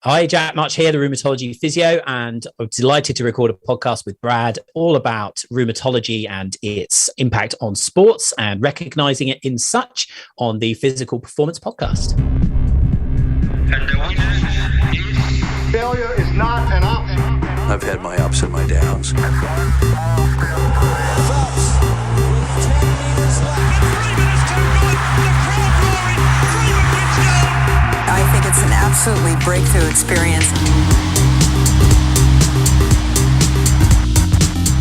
Hi, Jack March here, the Rheumatology.Physio, and I'm delighted to record a podcast with Brad all about rheumatology and its impact on sports and recognizing it in such on the Physical Performance podcast. Failure is not an option. I've had my ups and my downs. I think it's an absolutely breakthrough experience.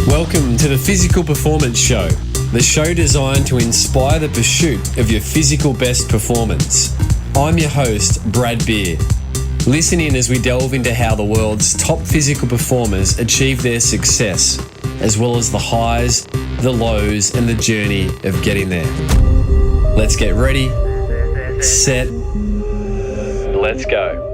Welcome to the Physical Performance Show, the show designed to inspire the pursuit of your physical best performance. I'm your host, Brad Beer. Listen in as we delve into how the world's top physical performers achieve their success, as well as the highs, the lows, and the journey of getting there. Let's get ready, set, let's go.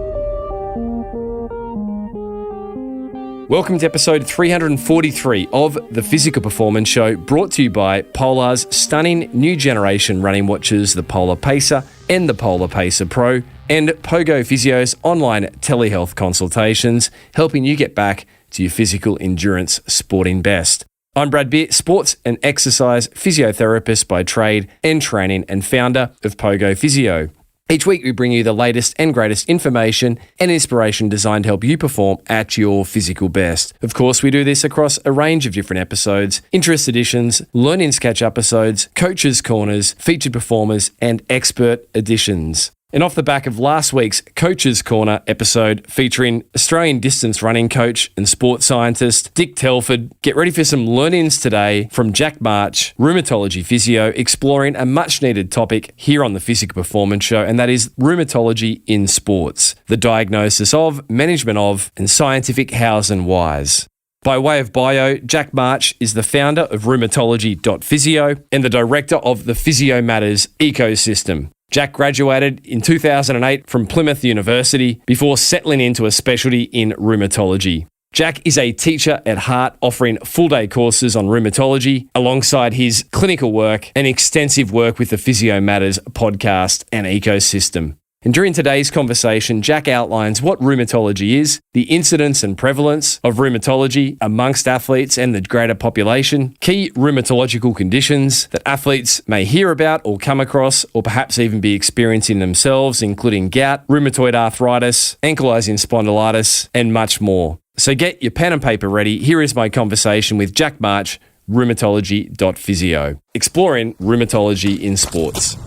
Welcome to episode 343 of the Physical Performance Show, brought to you by Polar's stunning new generation running watches, the Polar Pacer and the Polar Pacer Pro, and Pogo Physio's online telehealth consultations, helping you get back to your physical endurance sporting best. I'm Brad Beer, sports and exercise physiotherapist by trade and training, and founder of Pogo Physio. Each week, we bring you the latest and greatest information and inspiration designed to help you perform at your physical best. Of course, we do this across a range of different episodes, interest editions, learning sketch episodes, coaches' corners, featured performers, and expert editions. And off the back of last week's Coach's Corner episode featuring Australian distance running coach and sports scientist Dick Telford, get ready for some learnings today from Jack March, Rheumatology.Physio, exploring a much-needed topic here on the Physical Performance Show, and that is rheumatology in sports, the diagnosis of, management of, and scientific hows and whys. By way of bio, Jack March is the founder of Rheumatology.Physio and the director of the Physio Matters ecosystem. Jack graduated in 2008 from Plymouth University before settling into a specialty in rheumatology. Jack is a teacher at heart, offering full-day courses on rheumatology alongside his clinical work and extensive work with the Physio Matters podcast and ecosystem. And during today's conversation, Jack outlines what rheumatology is, the incidence and prevalence of rheumatology amongst athletes and the greater population, key rheumatological conditions that athletes may hear about or come across or perhaps even be experiencing themselves, including gout, rheumatoid arthritis, ankylizing spondylitis, and much more. So get your pen and paper ready. Here is my conversation with Jack March, Rheumatology.Physio, exploring rheumatology in sports.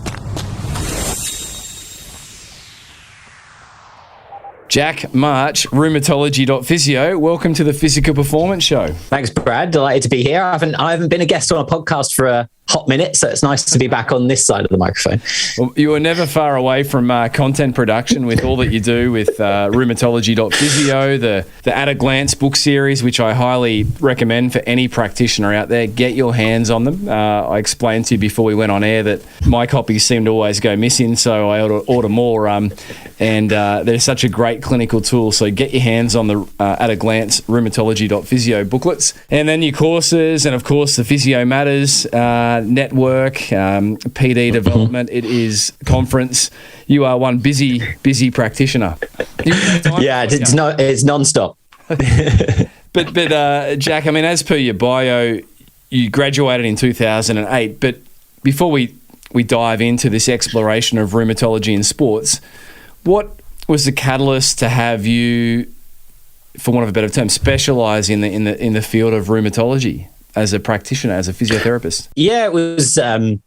Jack March, Rheumatology.Physio, welcome to the Physical Performance Show. Thanks, Brad. Delighted to be here. I haven't been a guest on a podcast for a hot minute, so it's nice to be back on this side of the microphone. Well, you are never far away from content production with all that you do with Rheumatology.Physio, the At a Glance book series, which I highly recommend for any practitioner out there. Get your hands on them. I explained to you before we went on air that my copies seem to always go missing, so I order more. And they're such a great clinical tool. So get your hands on the At a Glance Rheumatology.Physio booklets, and then your courses, and of course the Physio Matters network, PD development. It is conference. You are one busy practitioner. Yeah, it's non-stop. But Jack, I mean, as per your bio, you graduated in 2008. But before we dive into this exploration of rheumatology in sports, what was the catalyst to have you, for want of a better term, specialize in the field of rheumatology as a practitioner, as a physiotherapist? Yeah, it was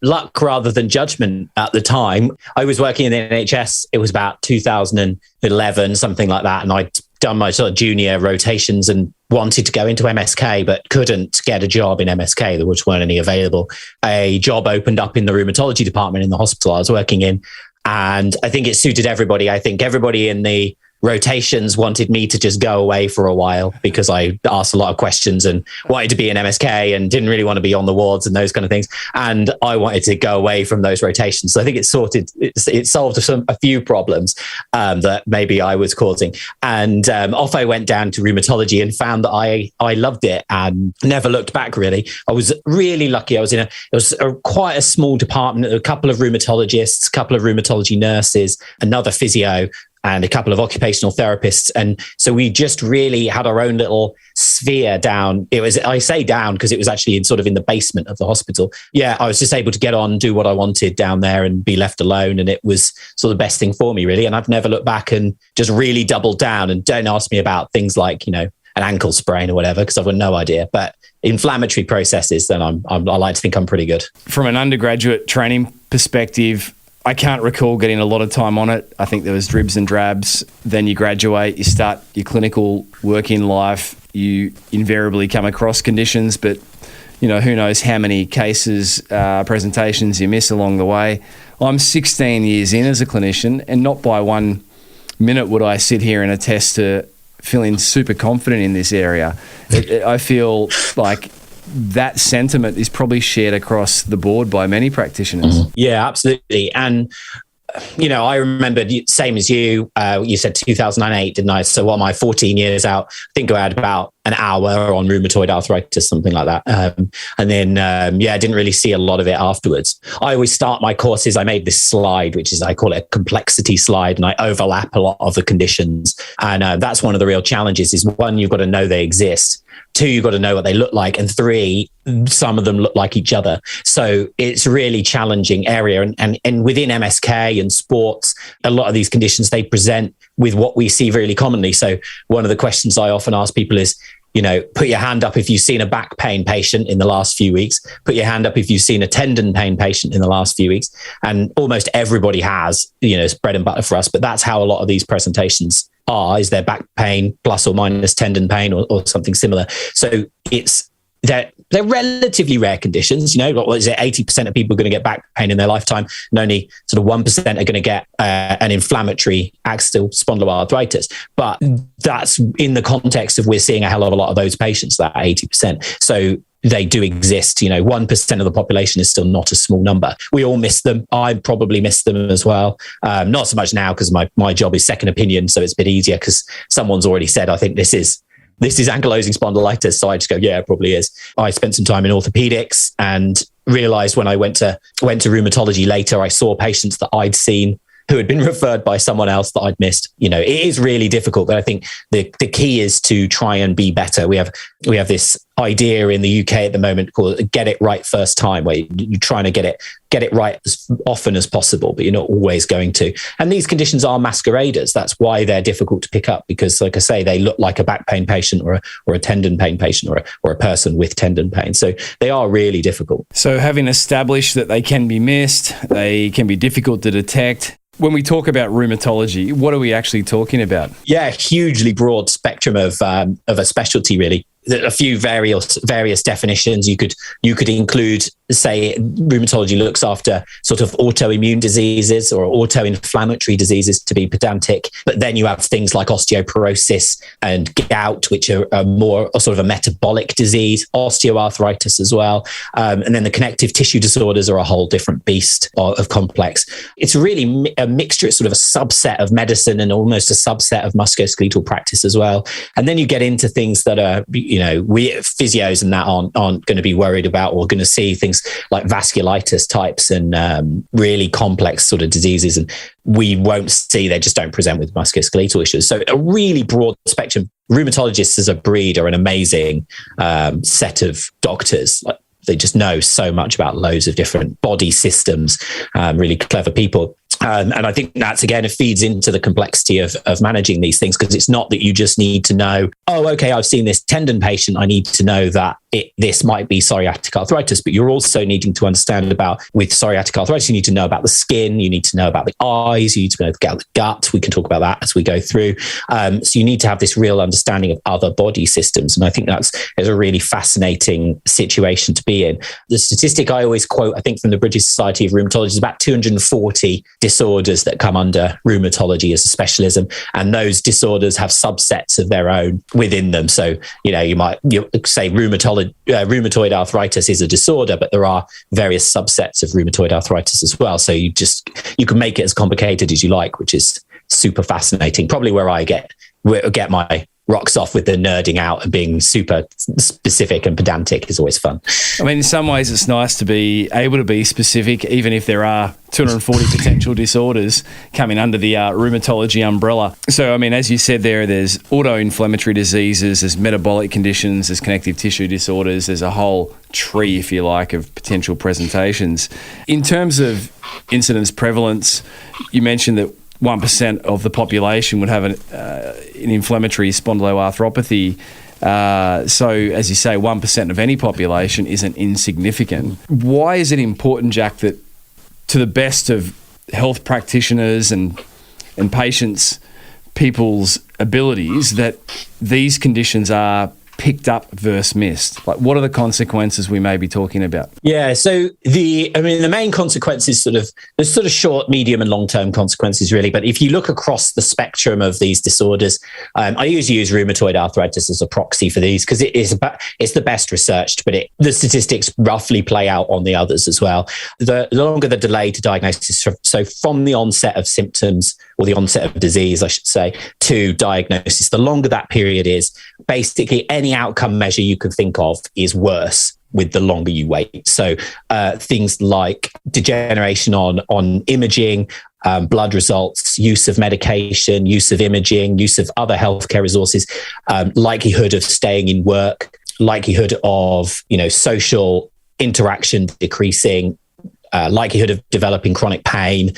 luck rather than judgment at the time. I was working in the NHS. It was about 2011, something like that. And I'd done my sort of junior rotations and wanted to go into MSK, but couldn't get a job in MSK. There just weren't any available. A job opened up in the rheumatology department in the hospital I was working in. And I think it suited everybody. I think everybody in the rotations wanted me to just go away for a while because I asked a lot of questions and wanted to be in MSK and didn't really want to be on the wards and those kind of things. And I wanted to go away from those rotations. So I think it solved a few problems that maybe I was causing. And off I went down to rheumatology and found that I loved it and never looked back, really. I was really lucky. It was quite a small department, a couple of rheumatologists, a couple of rheumatology nurses, another physio, and a couple of occupational therapists. And so we just really had our own little sphere down. I say down because it was actually in the basement of the hospital. Yeah, I was just able to get on, do what I wanted down there and be left alone. And it was sort of the best thing for me, really. And I've never looked back and just really doubled down. And don't ask me about things like, an ankle sprain or whatever, because I've got no idea. But inflammatory processes, then I like to think I'm pretty good. From an undergraduate training perspective, I can't recall getting a lot of time on it. I think there was dribs and drabs. Then you graduate, you start your clinical working life. You invariably come across conditions, but who knows how many cases, presentations you miss along the way. I'm 16 years in as a clinician, and not by 1 minute would I sit here and attest to feeling super confident in this area. I feel like that sentiment is probably shared across the board by many practitioners. Yeah, absolutely. And, I remember, same as you, you said 2008, didn't I? So my 14 years out, I think I had about an hour on rheumatoid arthritis, something like that. And then, I didn't really see a lot of it afterwards. I always start my courses. I made this slide, which is, I call it a complexity slide, and I overlap a lot of the conditions. And that's one of the real challenges is, one, you've got to know they exist. 2, you've got to know what they look like. And 3, some of them look like each other. So it's a really challenging area. And within MSK and sports, a lot of these conditions, they present with what we see really commonly. So one of the questions I often ask people is, put your hand up if you've seen a back pain patient in the last few weeks. Put your hand up if you've seen a tendon pain patient in the last few weeks. And almost everybody has, it's bread and butter for us. But that's how a lot of these presentations is their back pain plus or minus tendon pain or something similar. So they're relatively rare conditions. What is it? 80% of people are going to get back pain in their lifetime, and only sort of 1% are going to get an inflammatory axial spondyloarthritis. But that's in the context of we're seeing a hell of a lot of those patients, that 80%. So they do exist. 1% of the population is still not a small number. We all miss them. I probably miss them as well. Not so much now because my job is second opinion, so it's a bit easier because someone's already said, I think this is ankylosing spondylitis. So I just go, yeah, it probably is. I spent some time in orthopedics and realized when I went to rheumatology later, I saw patients that I'd seen who had been referred by someone else that I'd missed. It is really difficult, but I think the key is to try and be better. We have this idea in the UK at the moment called get it right first time, where you're trying to get it right as often as possible, but you're not always going to. And these conditions are masqueraders. That's why they're difficult to pick up, because like I say, they look like a back pain patient or a tendon pain patient or a person with tendon pain. So they are really difficult. So having established that they can be missed, they can be difficult to detect. When we talk about rheumatology, what are we actually talking about? Yeah, hugely broad spectrum of a specialty, really. A few various definitions. You could include, say, rheumatology looks after sort of autoimmune diseases or autoinflammatory diseases, to be pedantic. But then you have things like osteoporosis and gout, which are more sort of a metabolic disease, osteoarthritis as well. And then the connective tissue disorders are a whole different beast of complex. It's really a mixture. It's sort of a subset of medicine and almost a subset of musculoskeletal practice as well. And then you get into things that are, we physios and that aren't going to be worried about, or going to see things like vasculitis types and really complex sort of diseases. And we won't see, they just don't present with musculoskeletal issues. So a really broad spectrum. Rheumatologists as a breed are an amazing set of doctors. They just know so much about loads of different body systems, really clever people. And I think that's, again, it feeds into the complexity of managing these things, because it's not that you just need to know, oh, okay, I've seen this tendon patient, I need to know that this might be psoriatic arthritis, but you're also needing to understand with psoriatic arthritis, you need to know about the skin, you need to know about the eyes, you need to know about the gut. We can talk about that as we go through. So you need to have this real understanding of other body systems. And I think that's a really fascinating situation to be in. The statistic I always quote, I think from the British Society of Rheumatology, is about 240 disorders that come under rheumatology as a specialism. And those disorders have subsets of their own within them. So, you say rheumatoid arthritis is a disorder, but there are various subsets of rheumatoid arthritis as well. So you can make it as complicated as you like, which is super fascinating. Probably where I get my rocks off with the nerding out and being super specific and pedantic is always fun. I mean, in some ways it's nice to be able to be specific, even if there are 240 potential disorders coming under the rheumatology umbrella. So, I mean, as you said there's autoinflammatory diseases, there's metabolic conditions, there's connective tissue disorders, there's a whole tree, if you like, of potential presentations. In terms of incidence prevalence, you mentioned that 1% of the population would have an inflammatory spondyloarthropathy. So, as you say, 1% of any population isn't insignificant. Why is it important, Jack, that to the best of health practitioners and patients, people's abilities, that these conditions are picked up versus missed? Like, what are the consequences we may be talking about? Yeah, so the main consequences there's sort of short, medium and long-term consequences really. But if you look across the spectrum of these disorders, I usually use rheumatoid arthritis as a proxy for these because it's the best researched, but the statistics roughly play out on the others as well. The longer the delay to diagnosis, so from the onset of symptoms or the onset of disease, I should say, to diagnosis, the longer that period is, basically any outcome measure you can think of is worse with the longer you wait. So things like degeneration on imaging, blood results, use of medication, use of imaging, use of other healthcare resources, likelihood of staying in work, likelihood of social interaction decreasing, likelihood of developing chronic pain,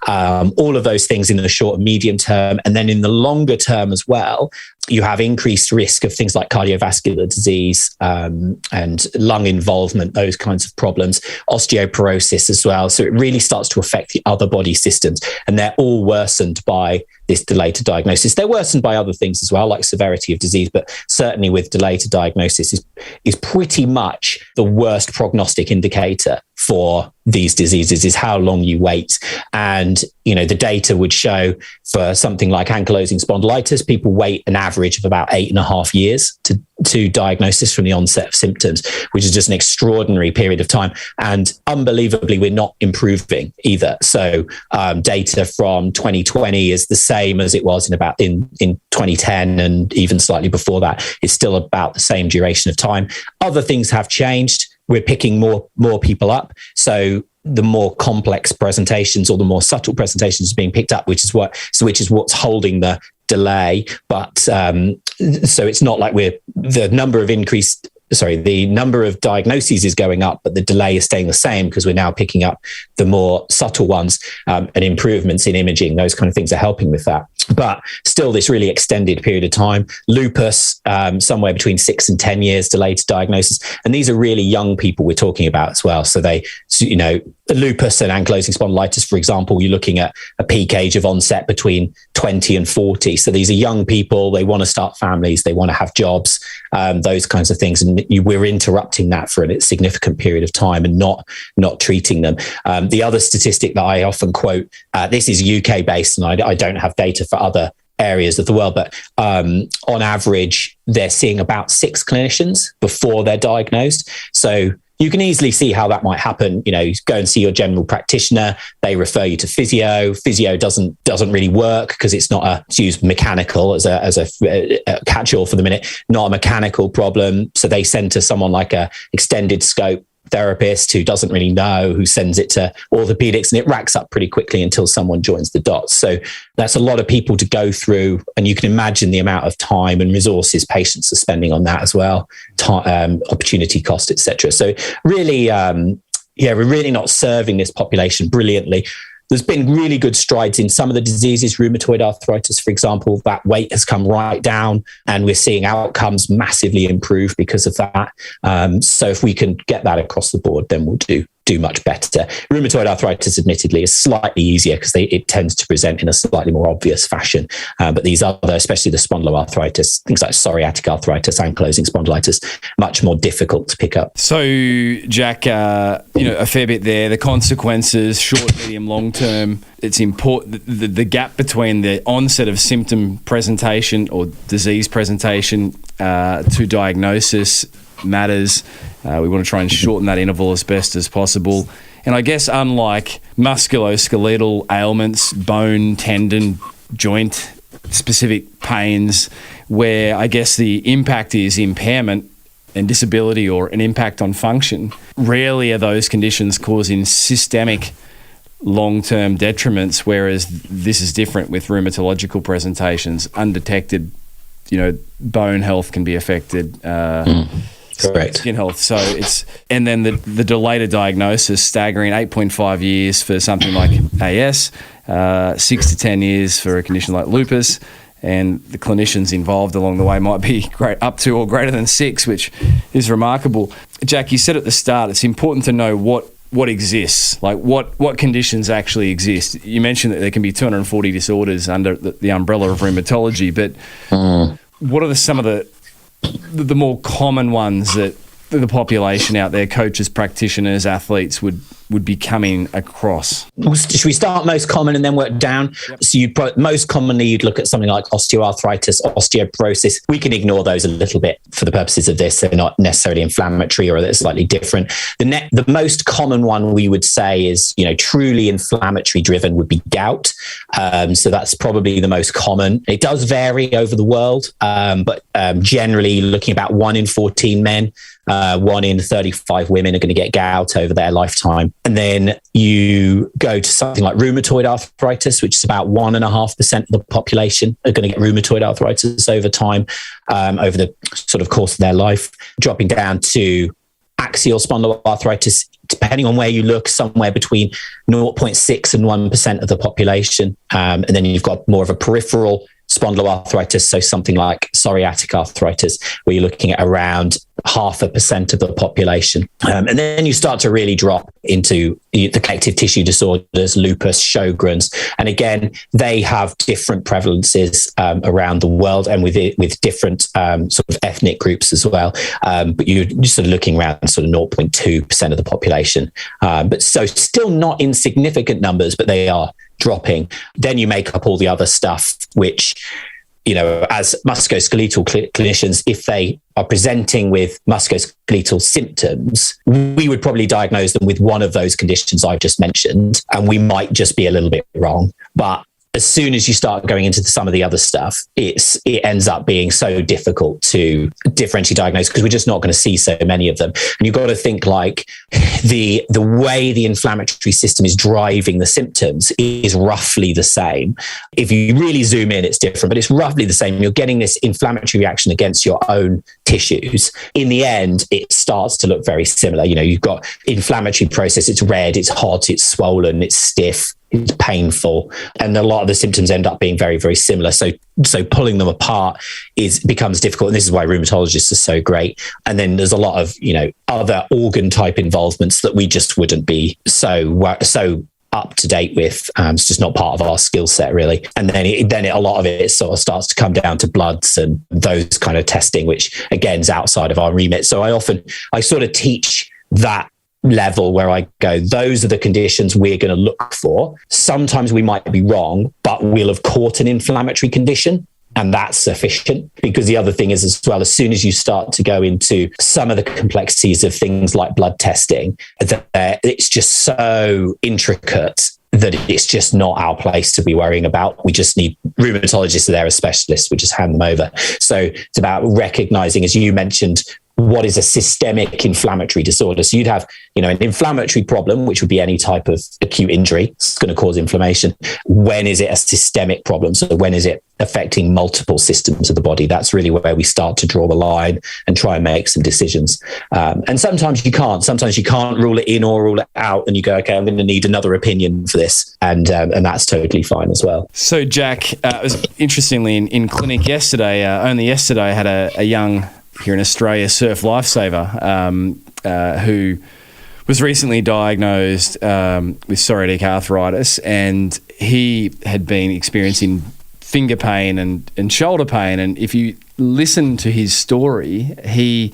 all of those things in the short and medium term. And then in the longer term as well, you have increased risk of things like cardiovascular disease and lung involvement, those kinds of problems, osteoporosis as well. So it really starts to affect the other body systems, and they're all worsened by this delay to diagnosis. They're worsened by other things as well, like severity of disease, but certainly with delay to diagnosis is pretty much the worst prognostic indicator for these diseases is how long you wait. And, the data would show for something like ankylosing spondylitis, people wait an average of about 8.5 years to diagnosis from the onset of symptoms, which is just an extraordinary period of time. And unbelievably, we're not improving either. So data from 2020 is the same as it was in 2010 and even slightly before that. It's still about the same duration of time. Other things have changed. We're picking more people up. So the more complex presentations or the more subtle presentations are being picked up, which is what's holding the delay. But so it's not like the number of diagnoses is going up, but the delay is staying the same because we're now picking up the more subtle ones, and improvements in imaging. Those kind of things are helping with that. But still, this really extended period of time. Lupus, somewhere between 6 and 10 years delayed to diagnosis. And these are really young people we're talking about as well. So lupus and ankylosing spondylitis, for example, you're looking at a peak age of onset between 20 and 40. So these are young people. They want to start families. They want to have jobs, those kinds of things. And we're interrupting that for a significant period of time and not treating them. The other statistic that I often quote, this is UK based, and I don't have data for other areas of the world, but on average, they're seeing about 6 clinicians before they're diagnosed. So you can easily see how that might happen. You go and see your general practitioner. They refer you to physio. Physio doesn't really work because it's not it's used mechanical as a catch-all for the minute, not a mechanical problem. So they send to someone like a extended scope therapist who doesn't really know, who sends it to orthopedics, and it racks up pretty quickly until someone joins the dots. So that's a lot of people to go through, and you can imagine the amount of time and resources patients are spending on that as well, opportunity cost, etc. So really, we're really not serving this population brilliantly. There's been really good strides in some of the diseases, rheumatoid arthritis, for example. That weight has come right down, and we're seeing outcomes massively improve because of that. So if we can get that across the board, then we'll do much better. Rheumatoid arthritis, admittedly, is slightly easier because it tends to present in a slightly more obvious fashion. But these other, especially the spondyloarthritis, things like psoriatic arthritis, ankylosing spondylitis, much more difficult to pick up. So, Jack, a fair bit there. The consequences, short, medium, long term. It's important. The gap between the onset of symptom presentation or disease presentation to diagnosis matters. We want to try and shorten that interval as best as possible. And I guess unlike musculoskeletal ailments, bone, tendon, joint specific pains where I guess the impact is impairment and disability or an impact on function. Rarely are those conditions causing systemic long-term detriments, whereas this is different with rheumatological presentations. Undetected, bone health can be affected. Correct. Skin health. So and then the delay to diagnosis, staggering 8.5 years for something like AS, 6 to 10 years for a condition like lupus, and the clinicians involved along the way might be up to or greater than 6, which is remarkable. Jack, you said at the start, it's important to know what exists, like what conditions actually exist. You mentioned that there can be 240 disorders under the umbrella of rheumatology, but what are some of the more common ones that the population out there, coaches, practitioners, athletes would be coming across? Should we start most common and then work down? Yep. So most commonly you'd look at something like osteoarthritis, osteoporosis. We can ignore those a little bit for the purposes of this. They're not necessarily inflammatory or they're slightly different. The most common one we would say is, truly inflammatory driven would be gout. So that's probably the most common. It does vary over the world, but generally looking about 1 in 14 men, 1 in 35 women are going to get gout over their lifetime. And then you go to something like rheumatoid arthritis, which is about 1.5% of the population are going to get rheumatoid arthritis over time, over the sort of course of their life, dropping down to axial spondyloarthritis, depending on where you look, somewhere between 0.6 and 1% of the population. And then you've got more of a peripheral spondyloarthritis, so something like psoriatic arthritis, where you're looking at around 0.5% of the population. And then you start to really drop into the connective tissue disorders, lupus, Sjogren's. And again, they have different prevalences around the world and with different sort of ethnic groups as well. But you're sort of looking around sort of 0.2% of the population. But so still not insignificant numbers, but they are dropping. Then you make up all the other stuff, which, as musculoskeletal clinicians, if they are presenting with musculoskeletal symptoms, we would probably diagnose them with one of those conditions I've just mentioned, and we might just be a little bit wrong. But as soon as you start going into some of the other stuff, it ends up being so difficult to differentially diagnose because we're just not going to see so many of them. And you've got to think like the way the inflammatory system is driving the symptoms is roughly the same. If you really zoom in, it's different, but it's roughly the same. You're getting this inflammatory reaction against your own tissues. In the end, it starts to look very similar. You've got inflammatory process. It's red, it's hot, it's swollen, it's stiff, it's painful, and a lot of the symptoms end up being very, very similar. So pulling them apart becomes difficult, and this is why rheumatologists are so great. And then there's a lot of other organ type involvements that we just wouldn't be so up to date with. It's just not part of our skill set really. And then a lot of it sort of starts to come down to bloods and those kind of testing, which again is outside of our remit. So I sort of teach that level where I go, those are the conditions we're going to look for. Sometimes we might be wrong, but we'll have caught an inflammatory condition, and that's sufficient. Because the other thing is as well, as soon as you start to go into some of the complexities of things like blood testing, it's just so intricate that it's just not our place to be worrying about. We just need rheumatologists are there as specialists. We just hand them over. So it's about recognizing, as you mentioned, what is a systemic inflammatory disorder. So you'd have, an inflammatory problem, which would be any type of acute injury. It's going to cause inflammation. When is it a systemic problem? So when is it affecting multiple systems of the body? That's really where we start to draw the line and try and make some decisions. And sometimes you can't. Sometimes you can't rule it in or rule it out, and you go, okay, I'm going to need another opinion for this, and that's totally fine as well. So Jack, interestingly, in clinic yesterday, only yesterday, I had a young here in Australia surf lifesaver who was recently diagnosed with psoriatic arthritis, and he had been experiencing finger pain and shoulder pain. And if you listen to his story, he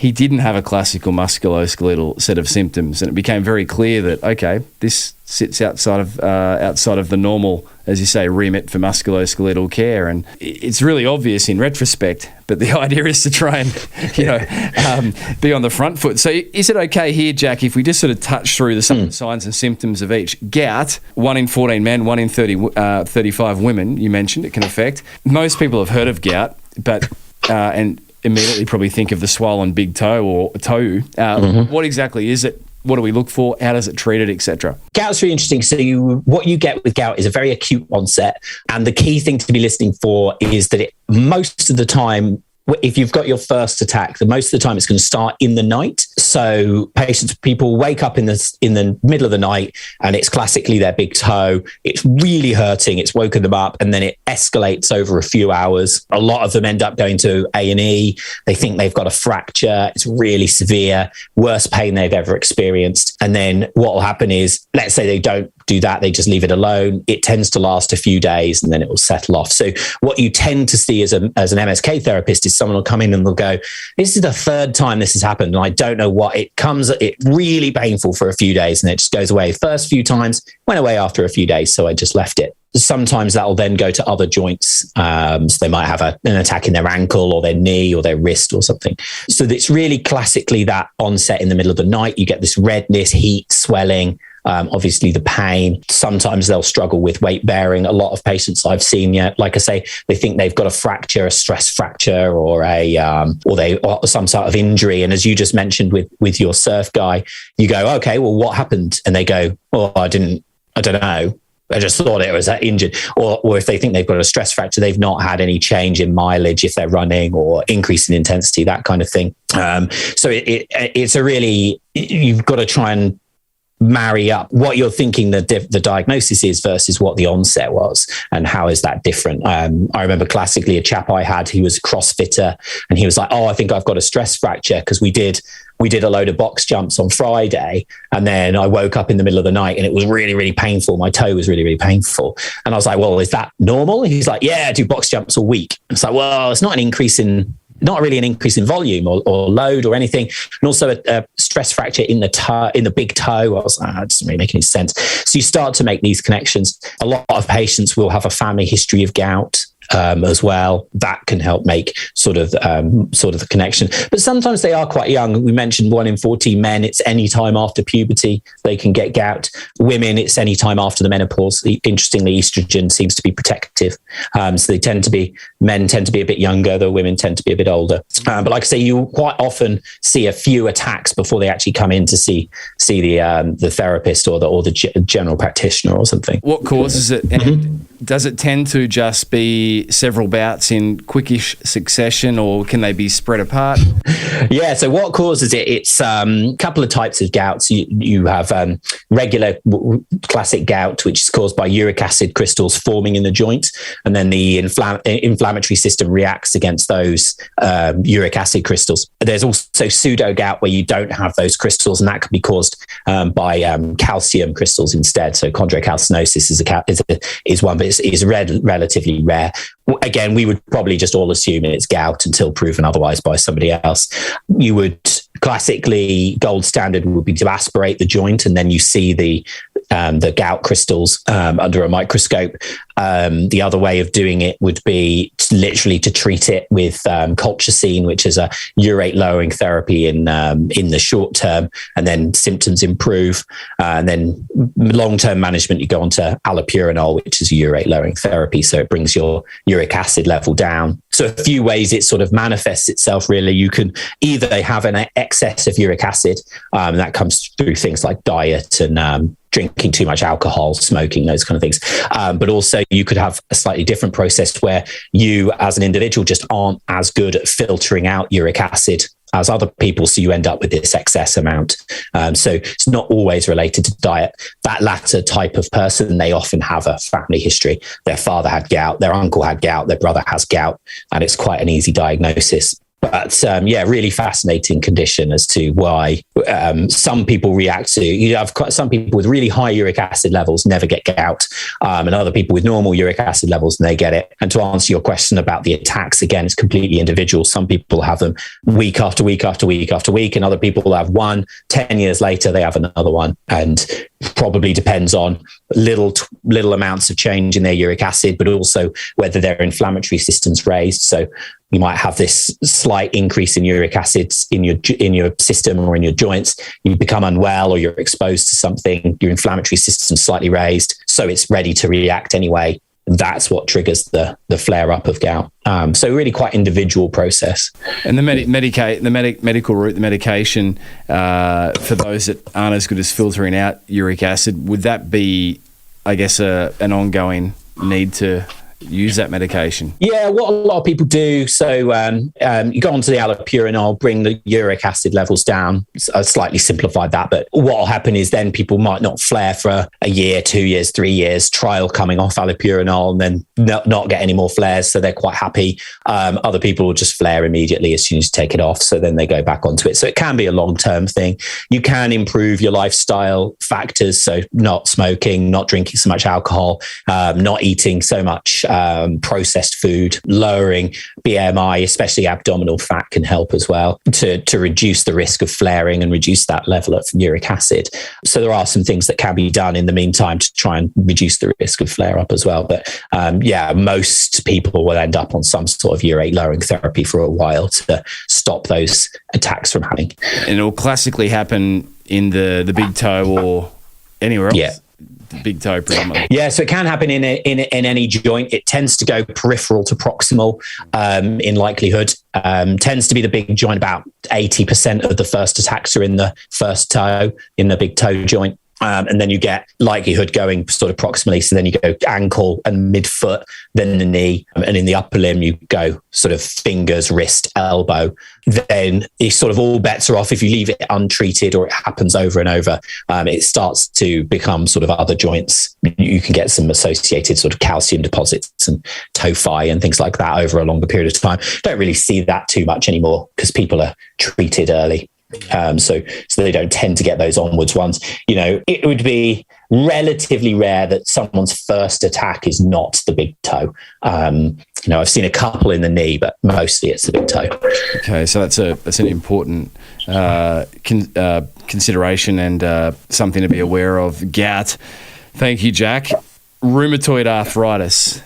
didn't have a classical musculoskeletal set of symptoms, and it became very clear that, okay, this sits outside of the normal, as you say, remit for musculoskeletal care. And it's really obvious in retrospect, but the idea is to try and, be on the front foot. So is it okay here, Jack, if we just sort of touch through some of the signs and symptoms of each? Gout, 1 in 14 men, 1 in 35 women, you mentioned it can affect. Most people have heard of gout, but and immediately probably think of the swollen big toe or toe. What exactly is it? What do we look for? How does it treat it, etc.? Gout's really interesting. So what you get with gout is a very acute onset. And the key thing to be listening for is that most of the time, if you've got your first attack, most of the time it's going to start in the night. So people wake up in the middle of the night and it's classically their big toe. It's really hurting. It's woken them up and then it escalates over a few hours. A lot of them end up going to A&E. They think they've got a fracture. It's really severe, worst pain they've ever experienced. And then what will happen is, let's say they don't do that, they just leave it alone. It tends to last a few days and then it will settle off. So what you tend to see as an MSK therapist is someone will come in and they'll go, this is the third time this has happened and I don't know what. It's really painful for a few days and it just goes away. First few times, went away after a few days, so I just left it. Sometimes that will then go to other joints. So they might have an attack in their ankle or their knee or their wrist or something. So it's really classically that onset in the middle of the night. You get this redness, heat, swelling, obviously the pain. Sometimes they'll struggle with weight bearing. A lot of patients I've seen, like I say, they think they've got a fracture, a stress fracture, or or some sort of injury. And as you just mentioned with your surf guy, you go, okay, well, what happened? And they go, well, I don't know. I just thought it was injured. Or if they think they've got a stress fracture, they've not had any change in mileage if they're running or increase in intensity, that kind of thing. So it's a really, you've got to try and marry up what you're thinking the diagnosis is versus what the onset was and how is that different. I remember classically a chap I had, he was a CrossFitter and he was like, I think I've got a stress fracture because we did a load of box jumps on Friday and then I woke up in the middle of the night and it was really, really painful. My toe was really, really painful. And I was like, well, is that normal? And he's like, yeah, I do box jumps all week. It's like, well, it's not really an increase in volume or load or anything. And also a stress fracture in the big toe. I was like, that doesn't really make any sense. So you start to make these connections. A lot of patients will have a family history of gout as well. That can help make sort of the connection. But sometimes they are quite young. We mentioned 1 in 14 men. It's any time after puberty they can get gout. Women, it's any time after the menopause. Interestingly, estrogen seems to be protective. So men tend to be a bit younger, though women tend to be a bit older. But like I say, you quite often see a few attacks before they actually come in to see the therapist or the general practitioner or something. What causes it? And does it tend to just be several bouts in quickish succession, or can they be spread apart? Yeah, so what causes it? It's a couple of types of gouts. You have regular classic gout, which is caused by uric acid crystals forming in the joint, and then the inflammatory system reacts against those uric acid crystals. There's also pseudo gout where you don't have those crystals, and that can be caused by calcium crystals instead. So chondrocalcinosis is one, but it's relatively rare. Again, we would probably just all assume it's gout until proven otherwise by somebody else. You would classically, gold standard would be to aspirate the joint, and then you see the gout crystals under a microscope. The other way of doing it would be literally to treat it with colchicine, which is a urate lowering therapy in the short term, and then symptoms improve. And then long-term management, you go on to allopurinol, which is a urate lowering therapy. So it brings your uric acid level down. So a few ways it sort of manifests itself, really. You can either have an excess of uric acid, and that comes through things like diet and drinking too much alcohol, smoking, those kind of things. But also you could have a slightly different process where you as an individual just aren't as good at filtering out uric acid as other people. So you end up with this excess amount. So it's not always related to diet. That latter type of person, they often have a family history. Their father had gout, their uncle had gout, their brother has gout, and it's quite an easy diagnosis. But really fascinating condition as to why some people react to. You have some people with really high uric acid levels never get gout, and other people with normal uric acid levels, and they get it. And to answer your question about the attacks, again, it's completely individual. Some people have them week after week after week after week, and other people will have one. 10 years later, they have another one, and probably depends on little amounts of change in their uric acid, but also whether their inflammatory system's raised. So You might have this slight increase in uric acids in your system or in your joints. You become unwell, or you're exposed to something. Your inflammatory system's slightly raised, so it's ready to react anyway. That's what triggers the flare up of gout. So really quite individual process. And the medical route, the medication for those that aren't as good as filtering out uric acid, would that be, I guess, an ongoing need to use that medication? Yeah, what a lot of people do. So you go onto the allopurinol, bring the uric acid levels down. I slightly simplified that, but what will happen is then people might not flare for a year, 2 years, 3 years, trial coming off allopurinol, and then not get any more flares. So they're quite happy. Other people will just flare immediately as soon as you take it off. So then they go back onto it. So it can be a long-term thing. You can improve your lifestyle factors. So not smoking, not drinking so much alcohol, not eating so much processed food, lowering BMI, especially abdominal fat, can help as well to reduce the risk of flaring and reduce that level of uric acid. So there are some things that can be done in the meantime to try and reduce the risk of flare up as well. But most people will end up on some sort of urate lowering therapy for a while to stop those attacks from happening. And it will classically happen in the big toe or anywhere else? Yeah. Big toe predominantly. Yeah, so it can happen in any joint. It tends to go peripheral to proximal in likelihood. Tends to be the big joint. About 80% of the first attacks are in the first toe, in the big toe joint. And then you get likelihood going sort of proximally. So then you go ankle and midfoot, then the knee, and in the upper limb, you go sort of fingers, wrist, elbow. Then it's sort of all bets are off. If you leave it untreated or it happens over and over, it starts to become sort of other joints. You can get some associated sort of calcium deposits and tophi and things like that over a longer period of time. Don't really see that too much anymore because people are treated early. So they don't tend to get those onwards ones. You know, it would be relatively rare that someone's first attack is not the big toe. I've seen a couple in the knee, but mostly it's the big toe. Okay, so that's an important consideration and something to be aware of. Gout. Thank you, Jack. Rheumatoid arthritis.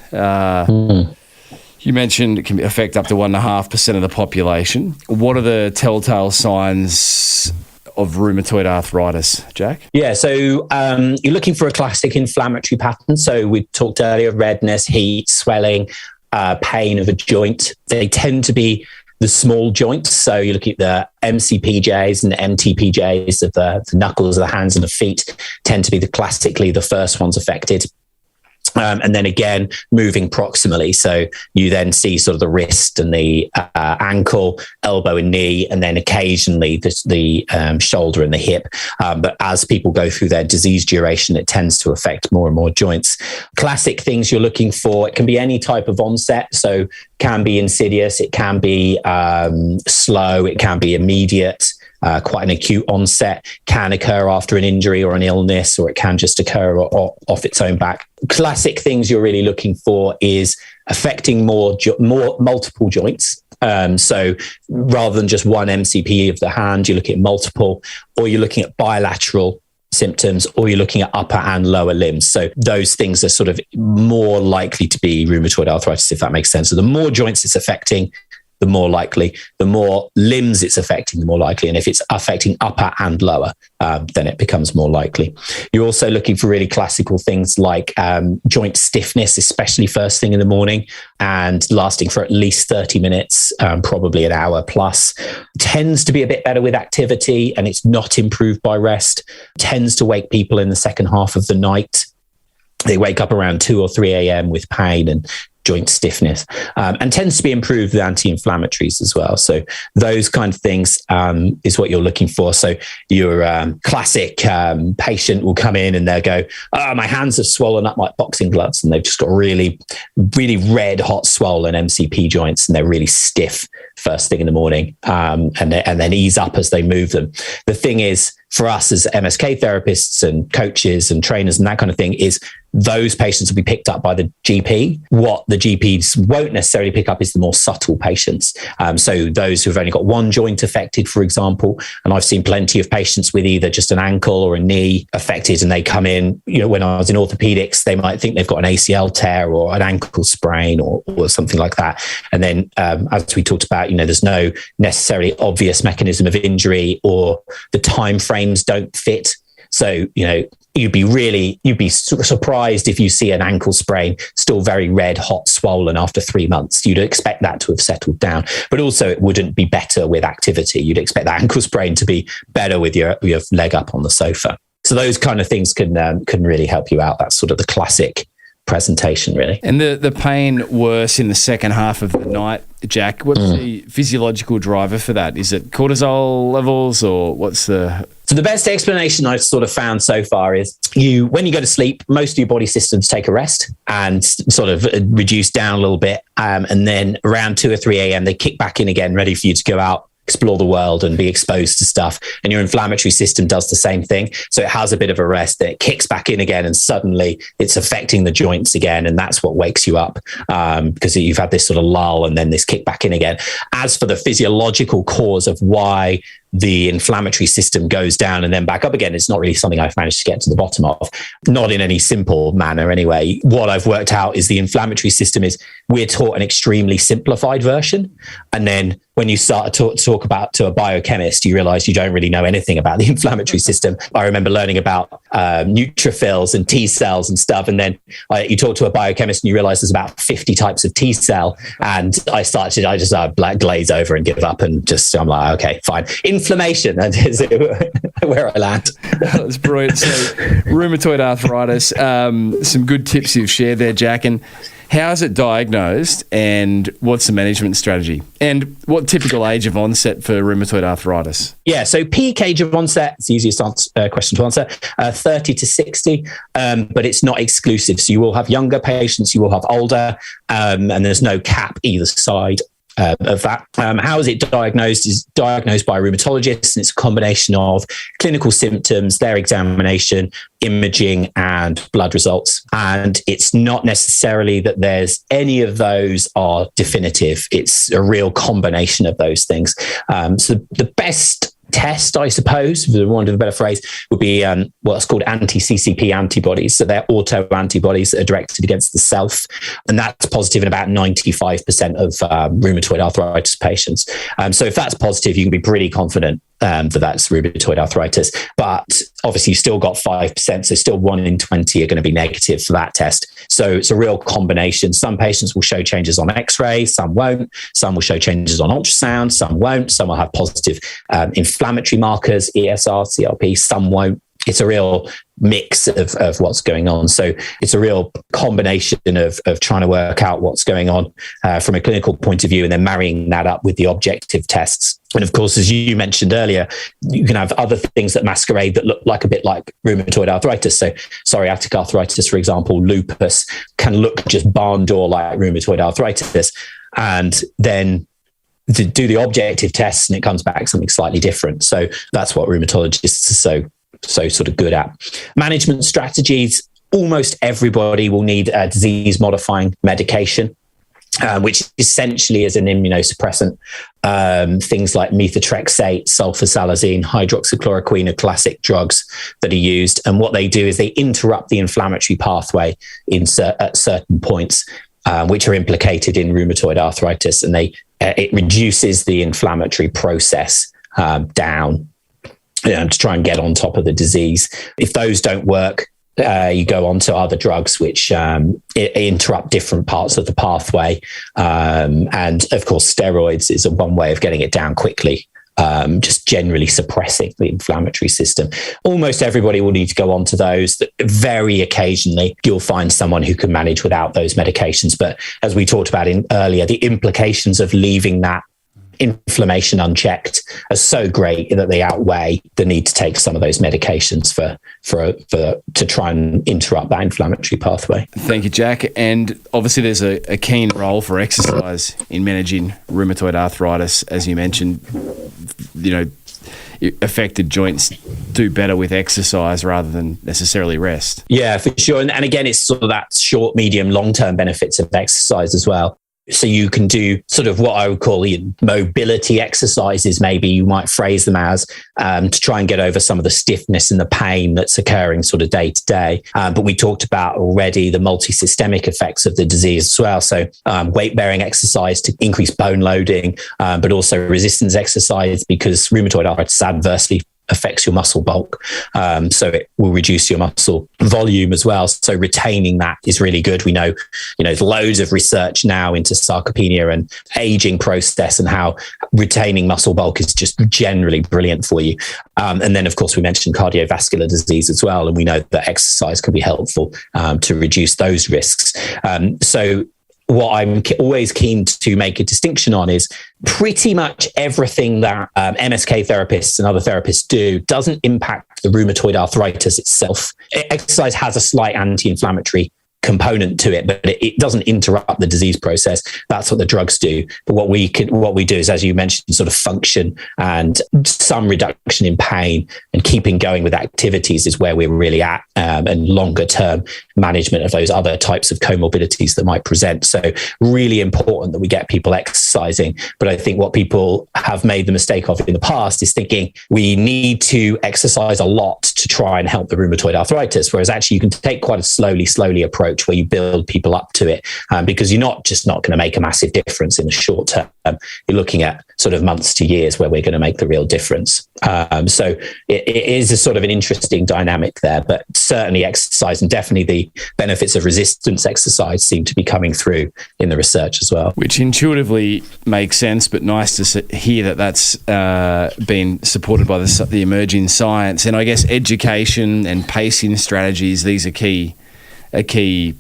You mentioned it can affect up to 1.5% of the population. What are the telltale signs of rheumatoid arthritis, Jack? Yeah, so you're looking for a classic inflammatory pattern. So we talked earlier, redness, heat, swelling, pain of a joint. They tend to be the small joints. So you look at the MCPJs and the MTPJs of the knuckles of the hands and the feet tend to be classically the first ones affected. And then again, moving proximally. So you then see sort of the wrist and the ankle, elbow and knee, and then occasionally the shoulder and the hip. But as people go through their disease duration, it tends to affect more and more joints. Classic things you're looking for, it can be any type of onset. So can be insidious, it can be slow, it can be immediate. Quite an acute onset, can occur after an injury or an illness, or it can just occur off its own back. Classic things you're really looking for is affecting more multiple joints. So rather than just one MCP of the hand, you're looking at multiple, or you're looking at bilateral symptoms, or you're looking at upper and lower limbs. So those things are sort of more likely to be rheumatoid arthritis, if that makes sense. So the more joints it's affecting, the more likely. The more limbs it's affecting, the more likely. And if it's affecting upper and lower, then it becomes more likely. You're also looking for really classical things like joint stiffness, especially first thing in the morning, and lasting for at least 30 minutes, probably an hour plus. Tends to be a bit better with activity, and it's not improved by rest. Tends to wake people in the second half of the night. They wake up around 2 or 3 a.m. with pain and joint stiffness, and tends to be improved with anti-inflammatories as well. So those kind of things is what you're looking for. So your classic patient will come in and they'll go, "Oh, my hands have swollen up like boxing gloves," and they've just got really, really red, hot, swollen MCP joints, and they're really stiff first thing in the morning, and then ease up as they move them. The thing is, for us as MSK therapists and coaches and trainers and that kind of thing, is those patients will be picked up by the GP. What the GPs won't necessarily pick up is the more subtle patients. So those who've only got one joint affected, for example, and I've seen plenty of patients with either just an ankle or a knee affected, and they come in, when I was in orthopedics, they might think they've got an ACL tear or an ankle sprain or something like that. And then, as we talked about, there's no necessarily obvious mechanism of injury, or the time frames don't fit. So, you'd be surprised if you see an ankle sprain still very red, hot, swollen after 3 months. You'd expect that to have settled down, but also it wouldn't be better with activity. You'd expect that ankle sprain to be better with your leg up on the sofa. So those kind of things can really help you out. That's sort of the classic presentation, really. And the pain worse in the second half of the night, Jack. What's the physiological driver for that? Is it cortisol levels, or what's the... So the best explanation I've sort of found so far is when you go to sleep, most of your body systems take a rest and sort of reduce down a little bit. And then around 2 or 3 a.m., they kick back in again, ready for you to go out, explore the world and be exposed to stuff. And your inflammatory system does the same thing. So it has a bit of a rest, then it kicks back in again, and suddenly it's affecting the joints again. And that's what wakes you up, because you've had this sort of lull and then this kick back in again. As for the physiological cause of why the inflammatory system goes down and then back up again, it's not really something I've managed to get to the bottom of, not in any simple manner anyway. What I've worked out is the inflammatory system is, we're taught an extremely simplified version. And then when you start to talk about to a biochemist, you realize you don't really know anything about the inflammatory system. I remember learning about neutrophils and T cells and stuff. And then you talk to a biochemist and you realize there's about 50 types of T cell. And I just glaze over and give up, and I'm like, okay, fine. Inflammation, that is where I land. That's brilliant. So rheumatoid arthritis, some good tips you've shared there, Jack. And how is it diagnosed, and what's the management strategy? And what typical age of onset for rheumatoid arthritis? Yeah, so peak age of onset, it's the easiest question to answer, 30 to 60, but it's not exclusive. So you will have younger patients, you will have older, and there's no cap either side of that. How is it diagnosed? Is diagnosed by rheumatologists, and it's a combination of clinical symptoms, their examination, imaging, and blood results. And it's not necessarily that there's any of those are definitive. It's a real combination of those things. So the best test, I suppose, for the want of a better phrase, would be what's called anti-CCP antibodies. So they're auto-antibodies that are directed against the self, and that's positive in about 95% of rheumatoid arthritis patients. So if that's positive, you can be pretty confident that that's rheumatoid arthritis. But obviously, you've still got 5%, so still 1 in 20 are going to be negative for that test. So it's a real combination. Some patients will show changes on X-ray, some won't. Some will show changes on ultrasound, some won't. Some will have positive inflammatory markers, ESR, CRP, some won't. It's a real mix of what's going on. So it's a real combination of trying to work out what's going on from a clinical point of view, and then marrying that up with the objective tests. And of course, as you mentioned earlier, you can have other things that masquerade that look like a bit like rheumatoid arthritis. So psoriatic arthritis, for example, lupus can look just barn door like rheumatoid arthritis. And then to do the objective tests and it comes back something slightly different. So that's what rheumatologists are so sort of good at. Management strategies, almost everybody will need a disease modifying medication, which essentially is an immunosuppressant. Things like methotrexate, sulfasalazine, hydroxychloroquine are classic drugs that are used. And what they do is they interrupt the inflammatory pathway at certain points, which are implicated in rheumatoid arthritis. And it reduces the inflammatory process down, to try and get on top of the disease. If those don't work, you go on to other drugs which interrupt different parts of the pathway. And of course, steroids is one way of getting it down quickly, just generally suppressing the inflammatory system. Almost everybody will need to go on to those. Very occasionally, you'll find someone who can manage without those medications. But as we talked about earlier, the implications of leaving that inflammation unchecked are so great that they outweigh the need to take some of those medications to try and interrupt that inflammatory pathway. Thank you, Jack. And obviously there's a keen role for exercise in managing rheumatoid arthritis. As you mentioned, affected joints do better with exercise rather than necessarily rest. Yeah, for sure. And again, it's sort of that short, medium, long-term benefits of exercise as well. So you can do sort of what I would call mobility exercises, maybe you might phrase them as, to try and get over some of the stiffness and the pain that's occurring sort of day to day. But we talked about already the multi-systemic effects of the disease as well. So weight-bearing exercise to increase bone loading, but also resistance exercise, because rheumatoid arthritis adversely affects your muscle bulk. So it will reduce your muscle volume as well. So retaining that is really good. We know, there's loads of research now into sarcopenia and aging process and how retaining muscle bulk is just generally brilliant for you. And then, of course, we mentioned cardiovascular disease as well. And we know that exercise can be helpful to reduce those risks. So what I'm always keen to make a distinction on is pretty much everything that MSK therapists and other therapists do doesn't impact the rheumatoid arthritis itself. Exercise has a slight anti-inflammatory component to it, but it doesn't interrupt the disease process. That's what the drugs do. But what we do is, as you mentioned, sort of function and some reduction in pain and keeping going with activities is where we're really at, and longer term management of those other types of comorbidities that might present. So really important that we get people exercising. But I think what people have made the mistake of in the past is thinking we need to exercise a lot to try and help the rheumatoid arthritis, whereas actually you can take quite a slowly approach where you build people up to it, because you're not going to make a massive difference in the short term. You're looking at sort of months to years where we're going to make the real difference. So it is a sort of an interesting dynamic there, but certainly exercise and definitely the benefits of resistance exercise seem to be coming through in the research as well. Which intuitively makes sense, but nice to hear that that's been supported by the emerging science. And I guess education and pacing strategies, these are key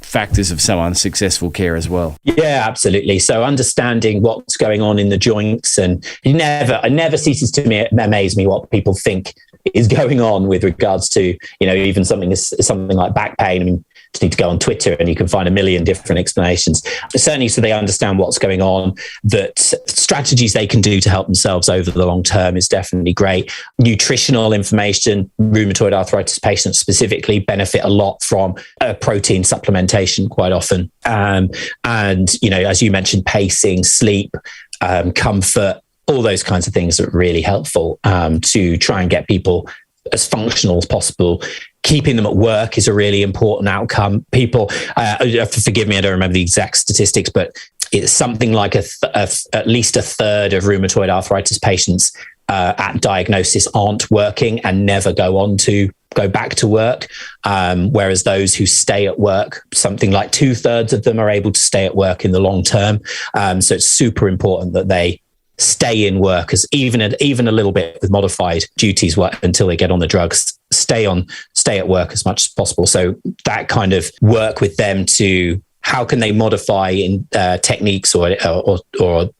factors of someone's successful care as well. Yeah, absolutely. So understanding what's going on in the joints, and it never ceases to amaze me what people think is going on with regards to, even something like back pain. I mean, just need to go on Twitter and you can find a million different explanations. Certainly, so they understand what's going on, that strategies they can do to help themselves over the long term is definitely great. Nutritional information, rheumatoid arthritis patients specifically benefit a lot from protein supplementation quite often. And, as you mentioned, pacing, sleep, comfort, all those kinds of things are really helpful to try and get people as functional as possible. Keeping them at work is a really important outcome. People, forgive me, I don't remember the exact statistics, but it's something like at least a third of rheumatoid arthritis patients at diagnosis aren't working and never go back to work. Whereas those who stay at work, something like 2/3 of them are able to stay at work in the long term. So it's super important that they stay in work, as even a little bit with modified duties until they get on the drugs, stay at work as much as possible. So that kind of work with them to how can they modify in techniques or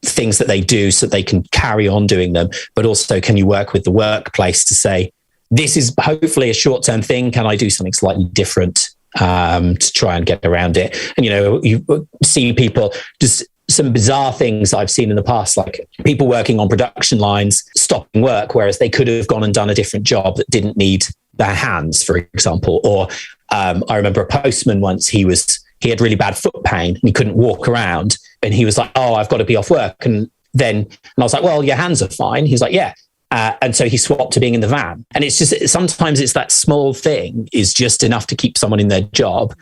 things that they do so that they can carry on doing them, but also can you work with the workplace to say, this is hopefully a short-term thing. Can I do something slightly different to try and get around it? And, you see people just some bizarre things I've seen in the past, like people working on production lines stopping work, whereas they could have gone and done a different job that didn't need their hands, for example. Or I remember a postman once, he had really bad foot pain and he couldn't walk around. And he was like, oh, I've got to be off work. And I was like, well, your hands are fine. He's like, yeah. And so he swapped to being in the van. And it's just, sometimes it's that small thing is just enough to keep someone in their job.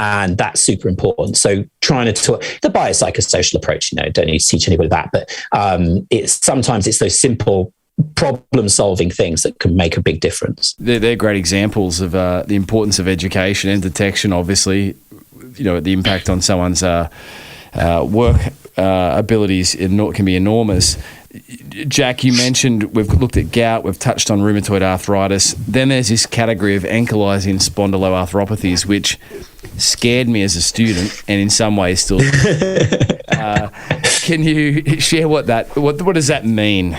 And that's super important. So trying to talk the biopsychosocial approach, don't need to teach anybody that, but sometimes it's those simple problem solving things that can make a big difference. They're great examples of the importance of education and detection, obviously, the impact on someone's work abilities can be enormous. Jack, you mentioned we've looked at gout, we've touched on rheumatoid arthritis. Then there's this category of ankylizing spondyloarthropathies, which scared me as a student and in some ways still. Can you share what does that mean?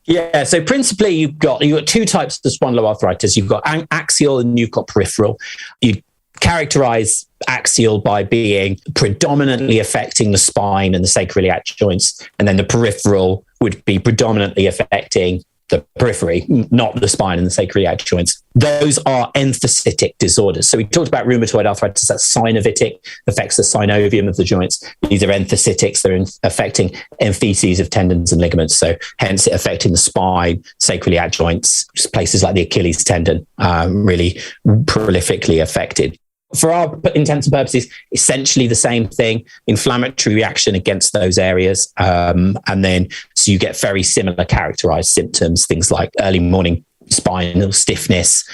Yeah, so principally you've got two types of spondyloarthritis. You've got axial and you've got peripheral. You characterize axial by being predominantly affecting the spine and the sacroiliac joints, and then the peripheral would be predominantly affecting the periphery, not the spine and the sacroiliac joints. Those are enthesitic disorders. So we talked about rheumatoid arthritis, that's synovitic, affects the synovium of the joints. These are enthesitics, they're affecting emphyses of tendons and ligaments. So hence it affecting the spine, sacroiliac joints, places like the Achilles tendon, really prolifically affected. For our intents and purposes, essentially the same thing, inflammatory reaction against those areas. And then, so you get very similar characterized symptoms, things like early morning spinal stiffness,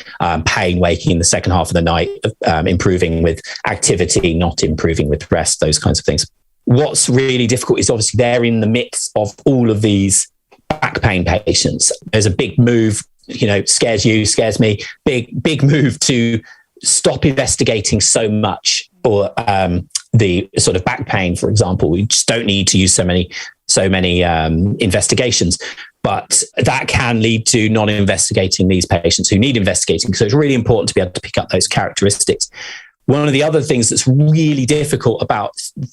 pain waking in the second half of the night, improving with activity, not improving with rest, those kinds of things. What's really difficult is obviously they're in the mix of all of these back pain patients. There's a big move, scares you, scares me, big move to stop investigating so much for the sort of back pain, for example. We just don't need to use so many investigations, but that can lead to non-investigating these patients who need investigating. So it's really important to be able to pick up those characteristics. One of the other things that's really difficult about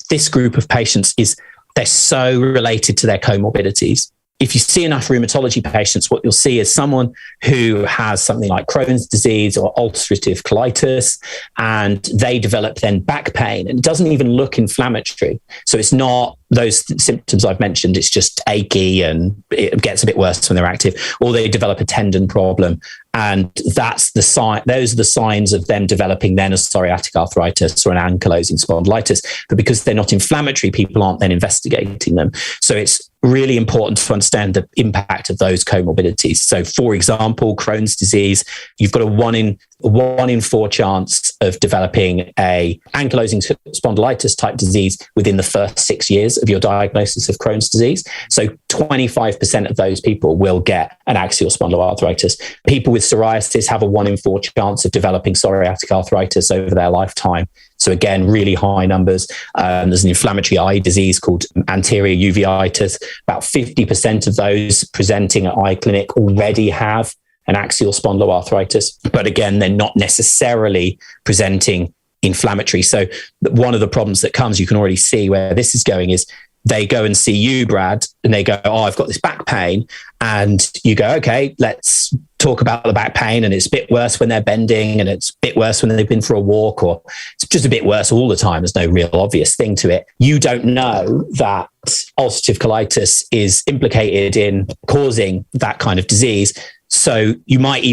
this group of patients is they're so related to their comorbidities. If you see enough rheumatology patients, what you'll see is someone who has something like Crohn's disease or ulcerative colitis, and they develop then back pain, and it doesn't even look inflammatory. So it's not those symptoms I've mentioned, it's just achy and it gets a bit worse when they're active, or they develop a tendon problem. And that's the sign. Those are the signs of them developing then a psoriatic arthritis or an ankylosing spondylitis. But because they're not inflammatory, people aren't then investigating them. So it's really important to understand the impact of those comorbidities. So, for example, Crohn's disease, you've got a 1 in 4 chance of developing a ankylosing spondylitis type disease within the first 6 years of your diagnosis of Crohn's disease. So 25% of those people will get an axial spondyloarthritis. People with psoriasis have a 1 in 4 chance of developing psoriatic arthritis over their lifetime. So again, really high numbers. There's an inflammatory eye disease called anterior uveitis. About 50% of those presenting at eye clinic already have an axial spondyloarthritis, but again, they're not necessarily presenting inflammatory. So one of the problems that comes, you can already see where this is going, is they go and see you, Brad, and they go, oh, I've got this back pain. And you go, okay, let's talk about the back pain. And it's a bit worse when they're bending, and it's a bit worse when they've been for a walk, or it's just a bit worse all the time. There's no real obvious thing to it. You don't know that ulcerative colitis is implicated in causing that kind of disease. So you might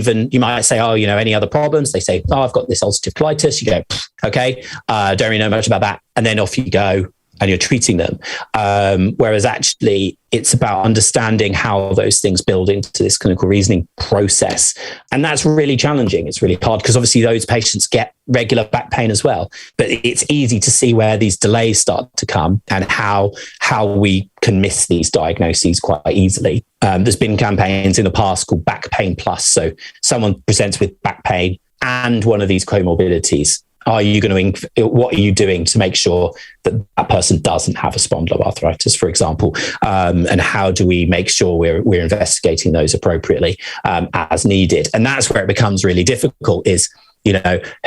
say, oh, any other problems? They say, oh, I've got this ulcerative colitis. You go, okay, don't really know much about that. And then off you go and you're treating them. Whereas actually it's about understanding how those things build into this clinical reasoning process. And that's really challenging. It's really hard because obviously those patients get regular back pain as well. But it's easy to see where these delays start to come and how we can miss these diagnoses quite easily. There's been campaigns in the past called Back Pain Plus. So someone presents with back pain and one of these comorbidities. What are you doing to make sure that that person doesn't have a spondyloarthritis, for example? And how do we make sure we're investigating those appropriately as needed? And that's where it becomes really difficult is,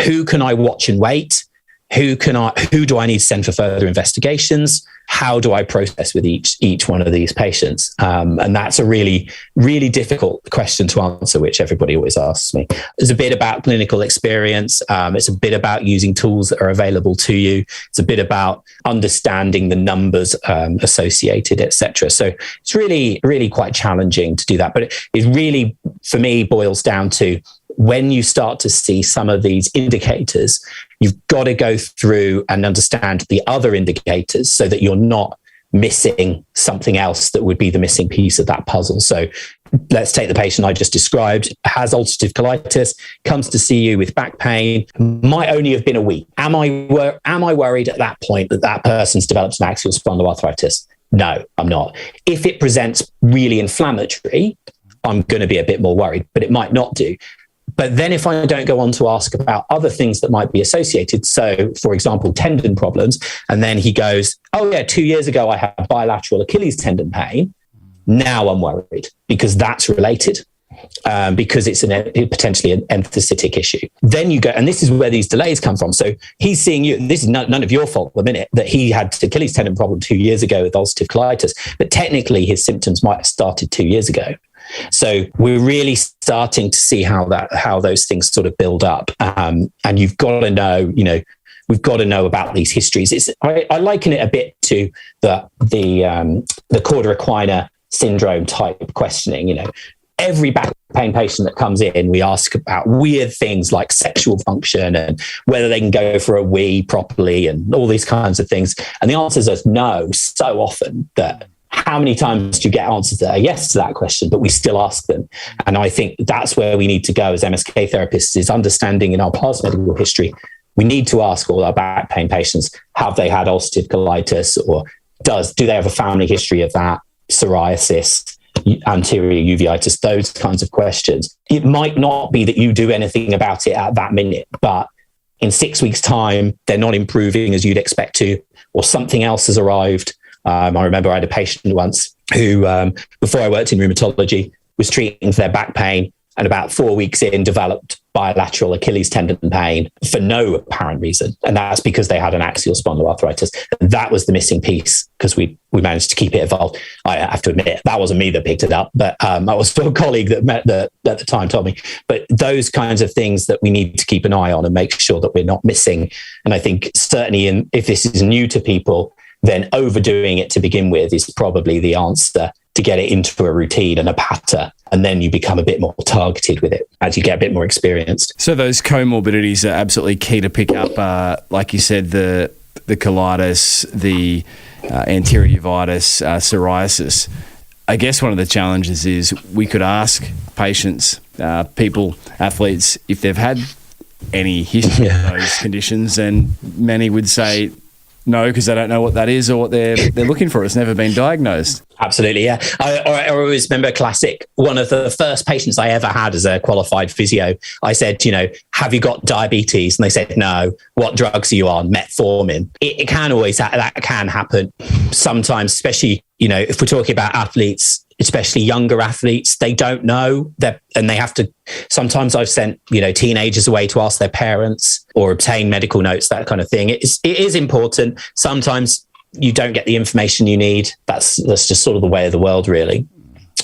who can I watch and wait? Who do I need to send for further investigations? How do I process with each one of these patients? And that's a really, really difficult question to answer, which everybody always asks me. It's a bit about clinical experience. It's a bit about using tools that are available to you. It's a bit about understanding the numbers associated, etc. So it's really, really quite challenging to do that. But it really, for me, boils down to when you start to see some of these indicators, you've got to go through and understand the other indicators so that you're not missing something else that would be the missing piece of that puzzle. So let's take the patient I just described, has ulcerative colitis, comes to see you with back pain, might only have been a week. Am I worried at that point that that person's developed an axial spondyloarthritis? No, I'm not. If it presents really inflammatory, I'm going to be a bit more worried, but it might not do. But then if I don't go on to ask about other things that might be associated, so for example, tendon problems, and then he goes, oh yeah, 2 years ago I had bilateral Achilles tendon pain. Now I'm worried because that's related, because it's potentially an enthesitic issue. Then you go, and this is where these delays come from. So he's seeing you, this is none of your fault at the minute that he had Achilles tendon problem 2 years ago with ulcerative colitis, but technically his symptoms might have started 2 years ago. So we're really starting to see how those things sort of build up. And you've got to know, we've got to know about these histories. I liken it a bit to the Corder-Equina syndrome type questioning. Every back pain patient that comes in, we ask about weird things like sexual function and whether they can go for a wee properly and all these kinds of things. And the answers are no so often that how many times do you get answers that are yes to that question, but we still ask them? And I think that's where we need to go as MSK therapists, is understanding in our past medical history. We need to ask all our back pain patients, have they had ulcerative colitis, or do they have a family history of that, psoriasis, anterior uveitis, those kinds of questions. It might not be that you do anything about it at that minute, but in 6 weeks' time, they're not improving as you'd expect to, or something else has arrived. I remember I had a patient once who, before I worked in rheumatology, was treating for their back pain, and about 4 weeks in developed bilateral Achilles tendon pain for no apparent reason. And that's because they had an axial spondyloarthritis. That was the missing piece, because we managed to keep it evolved. I have to admit, that wasn't me that picked it up, but I was a colleague that at the time told me. But those kinds of things that we need to keep an eye on and make sure that we're not missing. And I think certainly if this is new to people, then overdoing it to begin with is probably the answer, to get it into a routine and a pattern. And then you become a bit more targeted with it as you get a bit more experienced. So those comorbidities are absolutely key to pick up. Like you said, the colitis, the anterior uveitis, psoriasis. I guess one of the challenges is we could ask patients, people, athletes, if they've had any history of those conditions, and many would say no, because they don't know what that is or what they're looking for. It's never been diagnosed. Absolutely, yeah. I always remember classic. One of the first patients I ever had as a qualified physio, I said, have you got diabetes? And they said, no. What drugs are you on? Metformin. It can always, that can happen sometimes, especially, if we're talking about athletes, especially younger athletes, they don't know that, and they have to. Sometimes I've sent teenagers away to ask their parents or obtain medical notes, that kind of thing. It is important. Sometimes you don't get the information you need. That's just sort of the way of the world, really.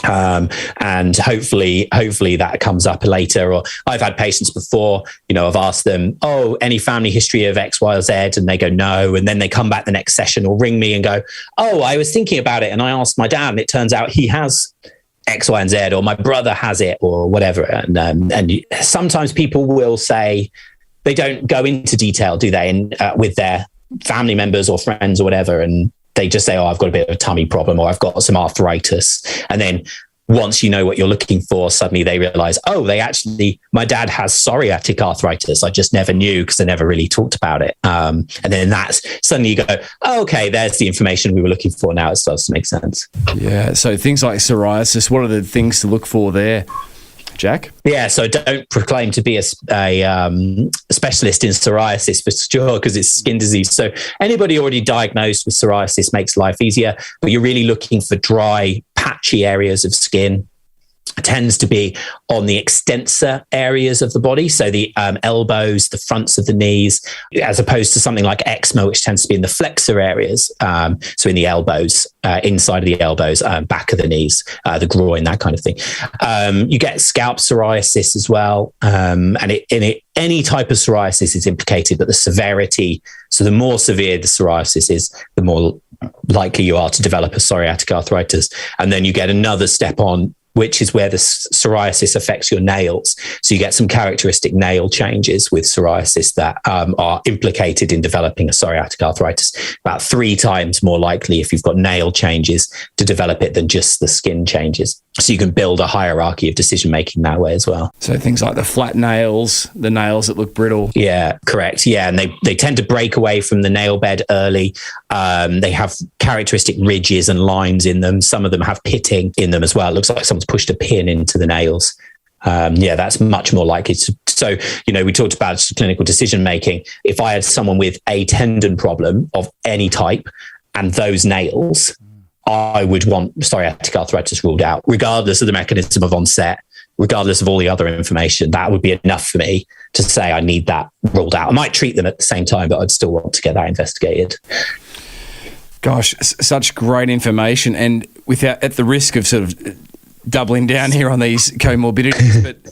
And hopefully that comes up later. Or I've had patients before, I've asked them, any family history of X, Y, or Z? And they go, no. And then they come back the next session or ring me and go, I was thinking about it. And I asked my dad, and it turns out he has X, Y, and Z, or my brother has it, or whatever. And sometimes people will say, they don't go into detail, do they? And with their family members or friends or whatever. And they just say, I've got a bit of a tummy problem, or I've got some arthritis. And then once you know what you're looking for, suddenly they realize, my dad has psoriatic arthritis. I just never knew because I never really talked about it. And then that's suddenly you go, okay, there's the information we were looking for. Now it starts to make sense. Yeah. So things like psoriasis, what are the things to look for there, Jack? Yeah, so don't proclaim to be a specialist in psoriasis for sure, because it's skin disease. So anybody already diagnosed with psoriasis makes life easier, but you're really looking for dry, patchy areas of skin. It tends to be on the extensor areas of the body, so the elbows, the fronts of the knees, as opposed to something like eczema, which tends to be in the flexor areas, so in the elbows, inside of the elbows, back of the knees, the groin, that kind of thing. You get scalp psoriasis as well, and any type of psoriasis is implicated, but the severity, so the more severe the psoriasis is, the more likely you are to develop a psoriatic arthritis. And then you get another step on, which is where the psoriasis affects your nails. So you get some characteristic nail changes with psoriasis that are implicated in developing a psoriatic arthritis. About 3 times more likely if you've got nail changes to develop it than just the skin changes. So you can build a hierarchy of decision-making that way as well. So things like the flat nails, the nails that look brittle. Yeah, correct. Yeah, and they tend to break away from the nail bed early. They have characteristic ridges and lines in them. Some of them have pitting in them as well. It looks like someone's pushed a pin into the nails. That's much more likely to. So, we talked about clinical decision-making. If I had someone with a tendon problem of any type and those nails, I would want psoriatic arthritis ruled out, regardless of the mechanism of onset, regardless of all the other information. That would be enough for me to say I need that ruled out. I might treat them at the same time, but I'd still want to get that investigated. Gosh, such great information. And at the risk of sort of doubling down here on these comorbidities, but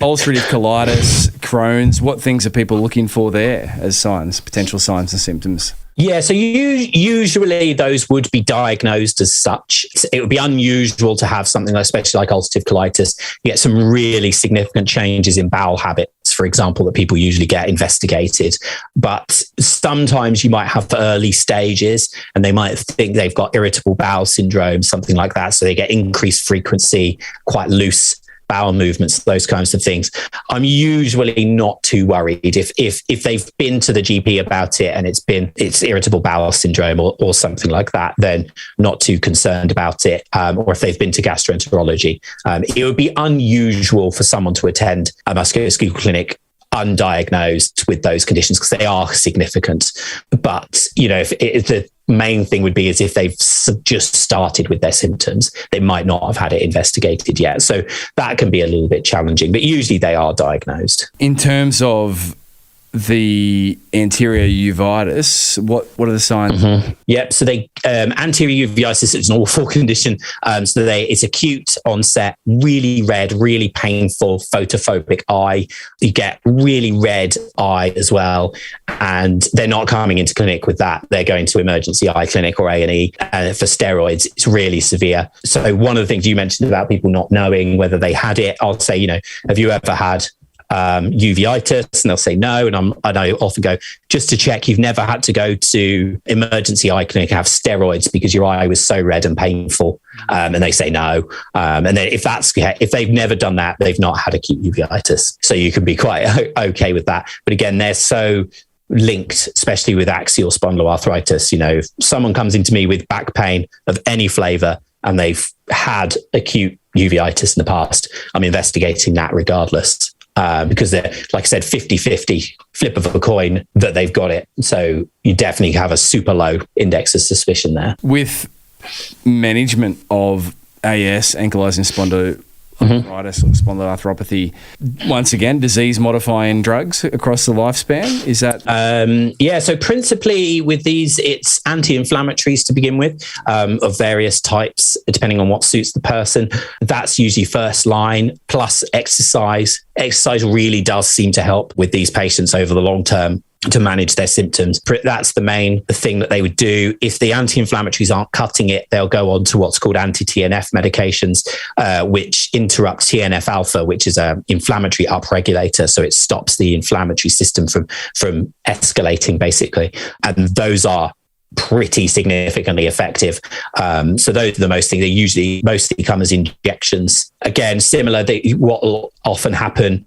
ulcerative colitis, Crohn's, what things are people looking for there as signs, potential signs and symptoms? Yeah, so usually those would be diagnosed as such. It would be unusual to have something like, especially like ulcerative colitis, you get some really significant changes in bowel habits, for example, that people usually get investigated. But sometimes you might have early stages and they might think they've got irritable bowel syndrome, something like that. So they get increased frequency, quite loose bowel movements, those kinds of things. I'm usually not too worried if they've been to the GP about it and it's irritable bowel syndrome or something like that, then not too concerned about it. Or if they've been to gastroenterology, it would be unusual for someone to attend a musculoskeletal clinic undiagnosed with those conditions because they are significant. But, if the main thing would be is if they've just started with their symptoms, they might not have had it investigated yet. So that can be a little bit challenging, but usually they are diagnosed. In terms of the anterior uveitis, what are the signs? Mm-hmm. Yep. So anterior uveitis is an awful condition. It's acute onset, really red, really painful, photophobic eye. You get really red eye as well. And they're not coming into clinic with that. They're going to emergency eye clinic or A&E for steroids. It's really severe. So one of the things you mentioned about people not knowing whether they had it, I'll say, have you ever had uveitis? And they'll say no. And I often go, just to check, you've never had to go to emergency eye clinic and have steroids because your eye was so red and painful. And they say no. And then if they've never done that, they've not had acute uveitis. So you can be quite okay with that. But again, they're so linked, especially with axial spondyloarthritis. If someone comes into me with back pain of any flavor and they've had acute uveitis in the past, I'm investigating that regardless. Because they're, like I said, 50-50 flip of a coin that they've got it. So you definitely have a super low index of suspicion there. With management of AS, ankylosing spondyloarthritis or spondyloarthropathy, once again, disease-modifying drugs across the lifespan, is that? So principally with these, it's anti-inflammatories to begin with, of various types, depending on what suits the person. That's usually first line, plus exercise. Exercise really does seem to help with these patients over the long term to manage their symptoms. That's the main thing that they would do. If the anti-inflammatories aren't cutting it, they'll go on to what's called anti-TNF medications, which interrupts TNF alpha, which is an inflammatory upregulator. So it stops the inflammatory system from escalating, basically. And those are pretty significantly effective. So those are the most things. They usually mostly come as injections. Again, similar, what will often happen,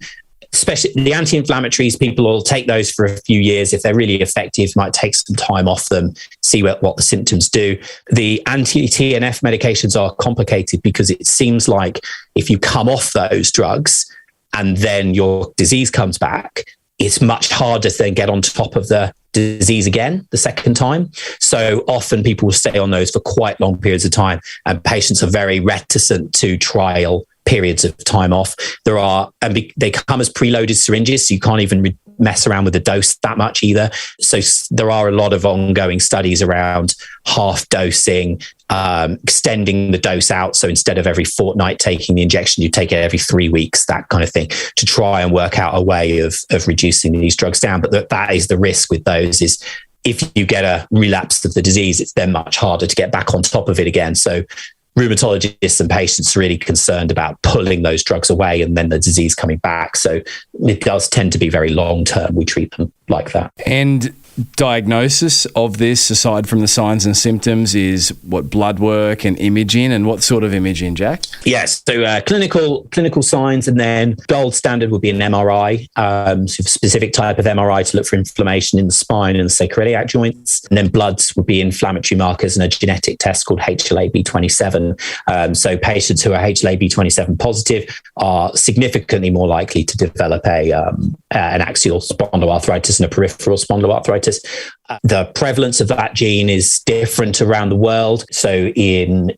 especially the anti-inflammatories, people will take those for a few years. If they're really effective, might take some time off them, see what the symptoms do. The anti-TNF medications are complicated because it seems like if you come off those drugs and then your disease comes back, it's much harder to then get on top of the disease again the second time. So often people will stay on those for quite long periods of time, and patients are very reticent to trial periods of time off. They come as preloaded syringes, so you can't even mess around with the dose that much either. So there are a lot of ongoing studies around half dosing, extending the dose out. So instead of every fortnight taking the injection, you take it every 3 weeks, that kind of thing, to try and work out a way of reducing these drugs down. But that is the risk with those, is if you get a relapse of the disease, it's then much harder to get back on top of it again. So rheumatologists and patients are really concerned about pulling those drugs away and then the disease coming back. So it does tend to be very long-term. We treat them like that. And diagnosis of this, aside from the signs and symptoms, is what, blood work and imaging? And what sort of imaging, Jack? Yes, so clinical signs, and then gold standard would be an MRI, so a specific type of MRI to look for inflammation in the spine and the sacroiliac joints. And then bloods would be inflammatory markers and a genetic test called HLA-B27. So patients who are HLA-B27 positive are significantly more likely to develop an axial spondyloarthritis and a peripheral spondyloarthritis. The prevalence of that gene is different around the world. So in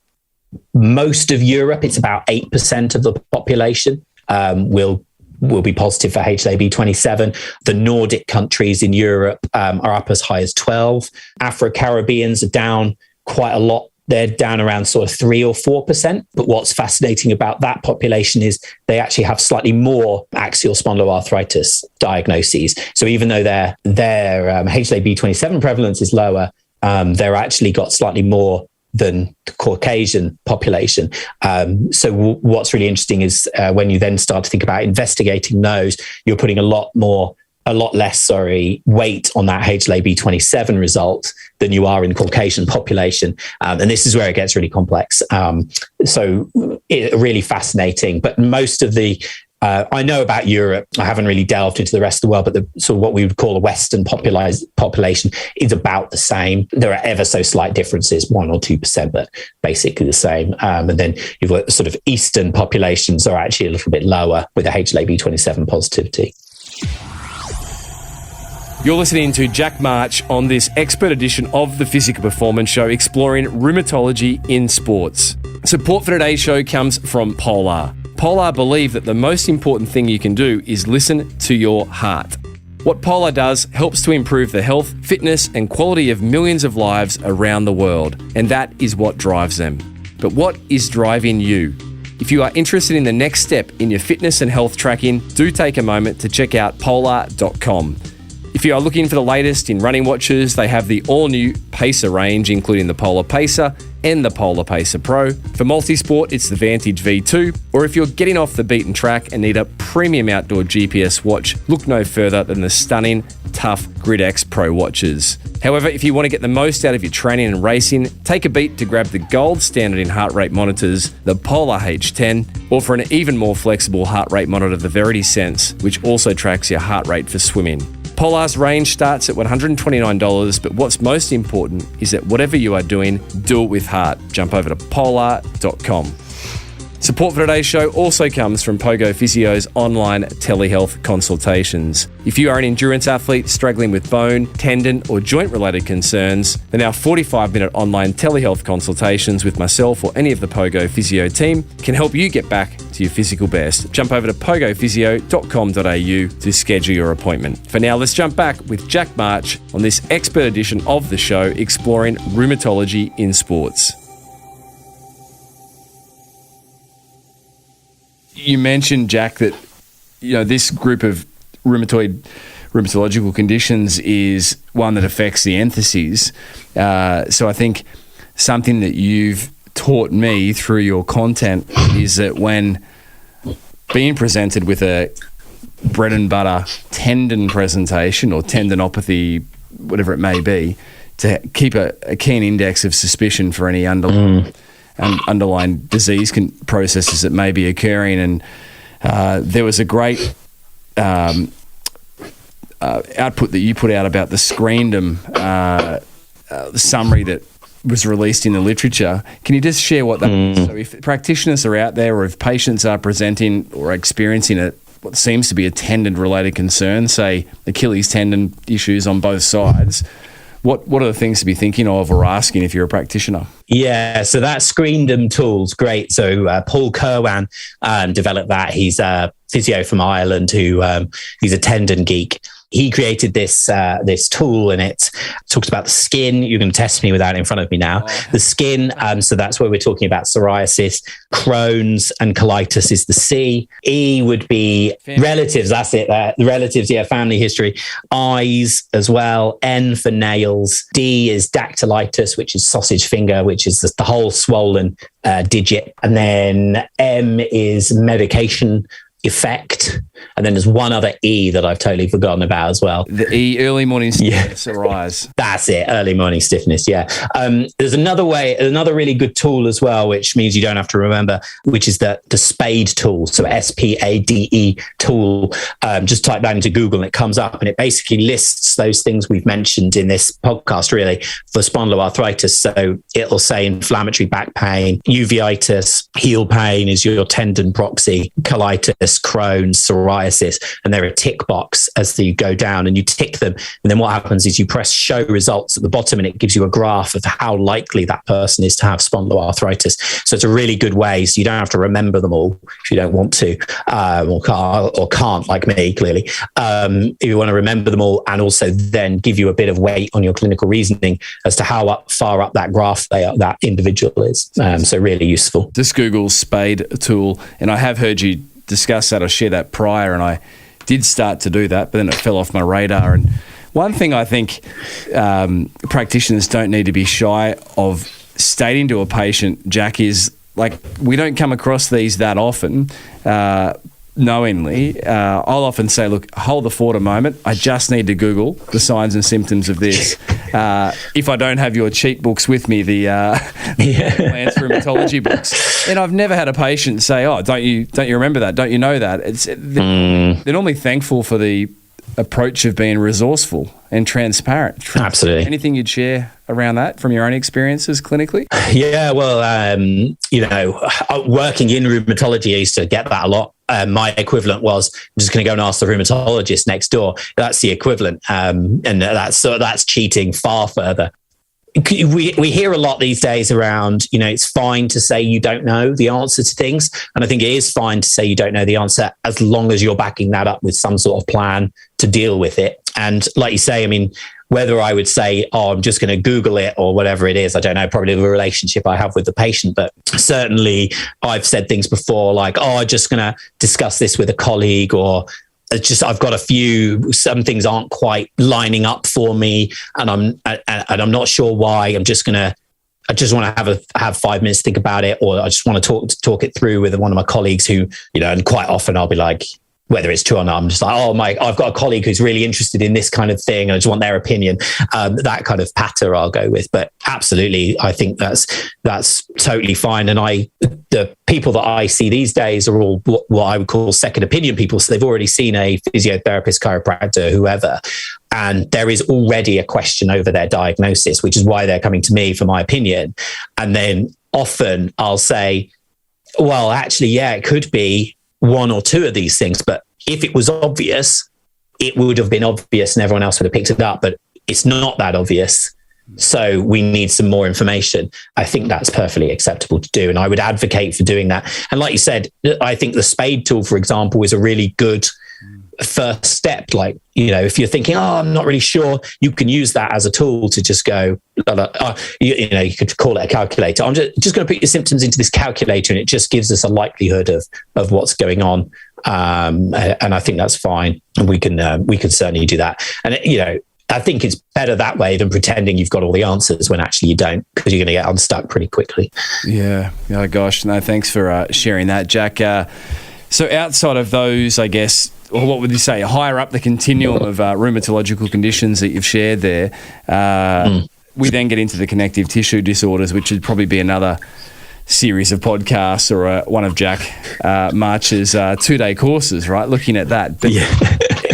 most of Europe, it's about 8% of the population will be positive for HLA-B27. The Nordic countries in Europe are up as high as 12. Afro-Caribbeans are down quite a lot they're down around sort of 3 or 4%. But what's fascinating about that population is they actually have slightly more axial spondyloarthritis diagnoses. So even though their HLA-B27 prevalence is lower, they're actually got slightly more than the Caucasian population. So what's really interesting is when you then start to think about investigating those, you're putting a lot less weight on that HLA-B27 result than you are in Caucasian population. And this is where it gets really complex. So really fascinating. But most of the I know about Europe. I haven't really delved into the rest of the world, but the sort of what we would call a Western population is about the same. There are ever so slight differences, 1 or 2%, but basically the same. And then you've got sort of Eastern populations are actually a little bit lower with a HLA-B27 positivity. You're listening to Jack March on this expert edition of the Physical Performance Show, exploring rheumatology in sports. Support for today's show comes from Polar. Polar believe that the most important thing you can do is listen to your heart. What Polar does helps to improve the health, fitness, and quality of millions of lives around the world, and that is what drives them. But what is driving you? If you are interested in the next step in your fitness and health tracking, do take a moment to check out polar.com. If you are looking for the latest in running watches, they have the all-new Pacer range, including the Polar Pacer and the Polar Pacer Pro. For multisport, it's the Vantage V2. Or if you're getting off the beaten track and need a premium outdoor GPS watch, look no further than the stunning, tough Grid X Pro watches. However, if you want to get the most out of your training and racing, take a beat to grab the gold standard in heart rate monitors, the Polar H10, or for an even more flexible heart rate monitor, the Verity Sense, which also tracks your heart rate for swimming. Polar's range starts at $129, but what's most important is that whatever you are doing, do it with heart. Jump over to polar.com. Support for today's show also comes from Pogo Physio's online telehealth consultations. If you are an endurance athlete struggling with bone, tendon, or joint-related concerns, the now 45-minute online telehealth consultations with myself or any of the Pogo Physio team can help you get back to your physical best. Jump over to pogophysio.com.au to schedule your appointment. For now, let's jump back with Jack March on this expert edition of the show exploring rheumatology in sports. You mentioned, Jack, that this group of rheumatological conditions is one that affects the entheses. So I think something that you've taught me through your content is that when being presented with a bread and butter tendon presentation or tendinopathy, whatever it may be, to keep a keen index of suspicion for any underlying disease processes that may be occurring. And there was a great output that you put out about the screendom summary that was released in the literature. Can you just share what that is? So if practitioners are out there, or if patients are presenting or experiencing what seems to be a tendon-related concern, say Achilles tendon issues on both sides, what are the things to be thinking of or asking if you're a practitioner? Yeah, so that screendom tool's great. So Paul Kerwan developed that. He's a physio from Ireland who he's a tendon geek. He created this tool, and it talks about the skin. You can test me with that in front of me now. The skin, so that's where we're talking about psoriasis. Crohn's and colitis is the C. E would be relatives. That's it. The relatives, family history. Eyes as well. N for nails. D is dactylitis, which is sausage finger, which is the whole swollen digit. And then M is medication effect, and then there's one other E that I've totally forgotten about as well. The E, early morning stiffness arise. That's it, early morning stiffness. Yeah. There's another really good tool as well, which means you don't have to remember, which is the SPADE tool. So SPADE tool. Just type that into Google and it comes up, and it basically lists those things we've mentioned in this podcast, really, for spondyloarthritis. So it'll say inflammatory back pain, uveitis, heel pain is your tendon proxy, colitis, lupus, Crohn's, psoriasis, and they're a tick box as you go down and you tick them. And then what happens is you press show results at the bottom and it gives you a graph of how likely that person is to have spondyloarthritis. So it's a really good way. So you don't have to remember them all if you don't want to, or can't, like me, clearly. If you want to remember them all, and also then give you a bit of weight on your clinical reasoning as to how far up that graph that individual is. So really useful. Just Google SPADE tool, and I have heard you discuss that or share that prior, and I did start to do that, but then it fell off my radar. And one thing I think practitioners don't need to be shy of stating to a patient, Jack, is like, we don't come across these that often knowingly. I'll often say, look, hold the fort a moment. I just need to Google the signs and symptoms of this. If I don't have your cheat books with me, the Lance Rheumatology books. And I've never had a patient say, oh, don't you remember that? Don't you know that? They're normally thankful for the approach of being resourceful and transparent. Absolutely. Anything you'd share around that from your own experiences clinically? Yeah, well, working in rheumatology, I used to get that a lot. My equivalent was, I'm just going to go and ask the rheumatologist next door. That's the equivalent. And that's cheating far further. We hear a lot these days around, it's fine to say you don't know the answer to things. And I think it is fine to say you don't know the answer as long as you're backing that up with some sort of plan to deal with it. And like you say, I mean, whether I would say, oh, I'm just going to Google it or whatever it is, I don't know, probably the relationship I have with the patient. But certainly I've said things before like, oh, I'm just going to discuss this with a colleague, or I've got some things aren't quite lining up for me, and I'm not sure why. I just want to have 5 minutes to think about it, or I just want to talk it through with one of my colleagues who, and quite often I'll be like, whether it's true or not, I'm just like, I've got a colleague who's really interested in this kind of thing, and I just want their opinion. That kind of patter I'll go with. But absolutely, I think that's totally fine. And the people that I see these days are all what I would call second opinion people. So they've already seen a physiotherapist, chiropractor, whoever, and there is already a question over their diagnosis, which is why they're coming to me for my opinion. And then often I'll say, well, actually, yeah, it could be one or two of these things, but if it was obvious, it would have been obvious and everyone else would have picked it up, but it's not that obvious. So we need some more information. I think that's perfectly acceptable to do. And I would advocate for doing that. And like you said, I think the SPADE tool, for example, is a really good first step. Like, if you're thinking, oh, I'm not really sure, you can use that as a tool to just go, you could call it a calculator. I'm just going to put your symptoms into this calculator, and it just gives us a likelihood of what's going on. And I think that's fine. And we can certainly do that. And, I think it's better that way than pretending you've got all the answers when actually you don't, because you're going to get unstuck pretty quickly. Yeah. Oh, gosh. No, thanks for sharing that, Jack. So outside of those, I guess, or what would you say, higher up the continuum of rheumatological conditions that you've shared there, we then get into the connective tissue disorders, which would probably be another series of podcasts or one of Jack March's 2-day courses, right? Looking at that. But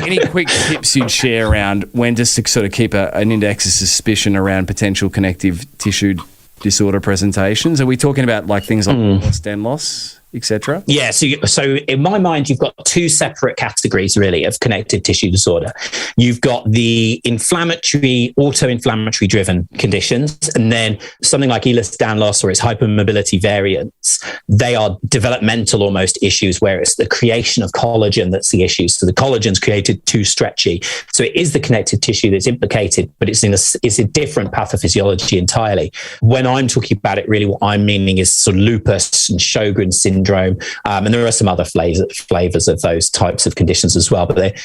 any quick tips you'd share around when just to sort of keep an index of suspicion around potential connective tissue disorder presentations? Are we talking about like things like stem loss, etc.? Yeah. So in my mind, you've got two separate categories really of connective tissue disorder. You've got the autoinflammatory driven conditions, and then something like Ehlers-Danlos loss or its hypermobility variants. They are developmental almost issues where it's the creation of collagen that's the issue. So the collagen's created too stretchy. So it is the connective tissue that's implicated, but it's a different pathophysiology entirely. When I'm talking about it, really what I'm meaning is sort of lupus and Sjogren's syndrome. And there are some other flavors of those types of conditions as well, but they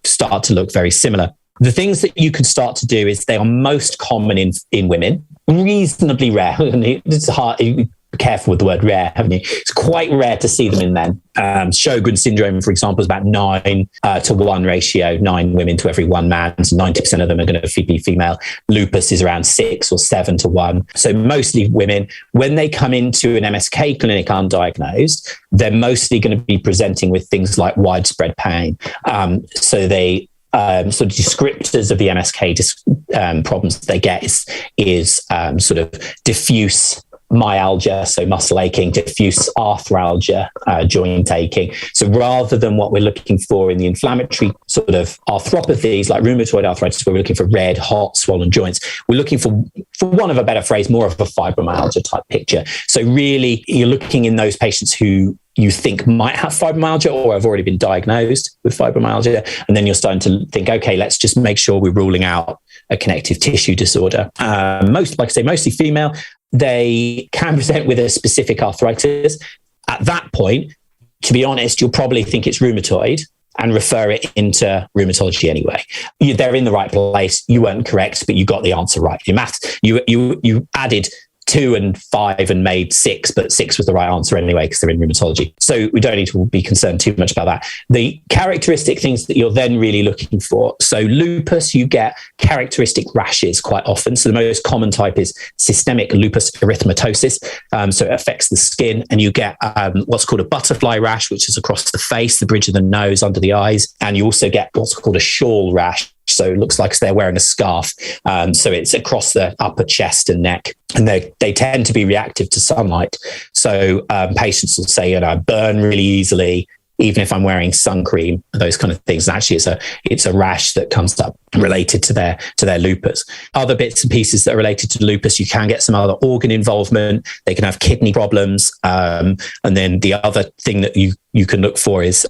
start to look very similar. The things that you can start to do is they are most common in women, reasonably rare. It's hard. Be careful with the word rare, haven't you? It's quite rare to see them in men. Sjogren's syndrome, for example, is about 9 to 1 ratio, 9 women to every 1 man. So 90% of them are going to be female. Lupus is around 6 or 7 to 1. So mostly women. When they come into an MSK clinic undiagnosed, they're mostly going to be presenting with things like widespread pain. So they sort of descriptors of the MSK problems that they get is sort of diffuse myalgia, so muscle aching, diffuse arthralgia, joint aching. So rather than what we're looking for in the inflammatory sort of arthropathies like rheumatoid arthritis, where we're looking for red, hot, swollen joints, we're looking for want of a better phrase, more of a fibromyalgia type picture. So really, you're looking in those patients who you think might have fibromyalgia or have already been diagnosed with fibromyalgia. And then you're starting to think, okay, let's just make sure we're ruling out a connective tissue disorder. Mostly female. They can present with a specific arthritis. At that point, to be honest, you'll probably think it's rheumatoid and refer it into rheumatology anyway. They're in the right place. You weren't correct, but you got the answer right. Your maths, you added 2 and 5 and made 6, but 6 was the right answer anyway because they're in rheumatology. So we don't need to be concerned too much about that. The characteristic things that you're then really looking for. So lupus, you get characteristic rashes quite often. So the most common type is systemic lupus erythematosus. So it affects the skin, and you get what's called a butterfly rash, which is across the face, the bridge of the nose, under the eyes. And you also get what's called a shawl rash. So it looks like they're wearing a scarf. So it's across the upper chest and neck. And they tend to be reactive to sunlight. So patients will say, I burn really easily, even if I'm wearing sun cream, those kind of things. And actually, it's a rash that comes up related to their lupus. Other bits and pieces that are related to lupus, you can get some other organ involvement. They can have kidney problems. And then the other thing that you can look for is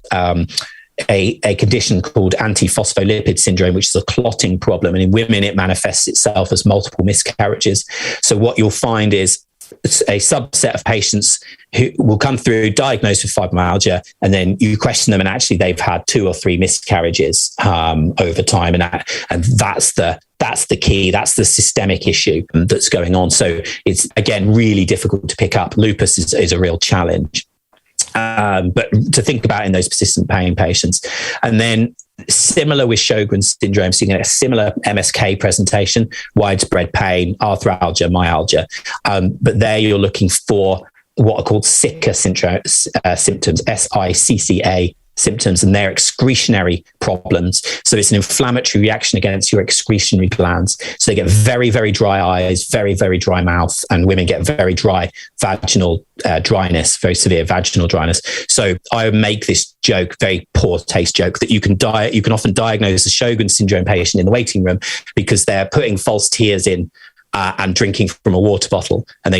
a condition called Antiphospholipid Syndrome, which is a clotting problem. And in women, it manifests itself as multiple miscarriages. So what you'll find is a subset of patients who will come through diagnosed with fibromyalgia, and then you question them, and actually they've had 2 or 3 miscarriages over time. And that's the key. That's the systemic issue that's going on. So it's, again, really difficult to pick up. Lupus is a real challenge. But to think about in those persistent pain patients. And then similar with Sjogren's syndrome, so you can get a similar MSK presentation, widespread pain, arthralgia, myalgia. But there you're looking for what are called SICA symptoms, SICCA symptoms, and they're excretionary problems. So it's an inflammatory reaction against your excretionary glands. So they get very, very dry eyes, very, very dry mouth, and women get very dry vaginal dryness, very severe vaginal dryness. So I make this joke, very poor taste joke, that you can often diagnose a Sjogren's syndrome patient in the waiting room because they're putting false tears in and drinking from a water bottle, and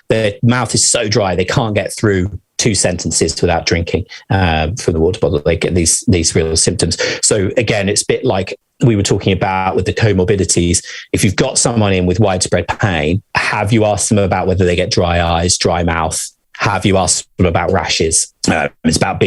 their mouth is so dry they can't get through 2 sentences without drinking from the water bottle. They get these real symptoms. So again, it's a bit like we were talking about with the comorbidities. If you've got someone in with widespread pain, have you asked them about whether they get dry eyes, dry mouth? Have you asked them about rashes? It's about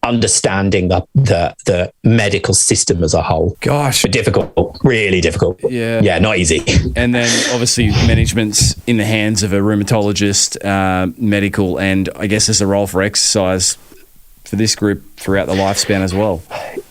understanding the medical system as a whole. Gosh. But difficult, really difficult. Yeah, not easy. And then obviously management's in the hands of a rheumatologist, medical, and I guess there's a role for exercise for this group throughout the lifespan as well.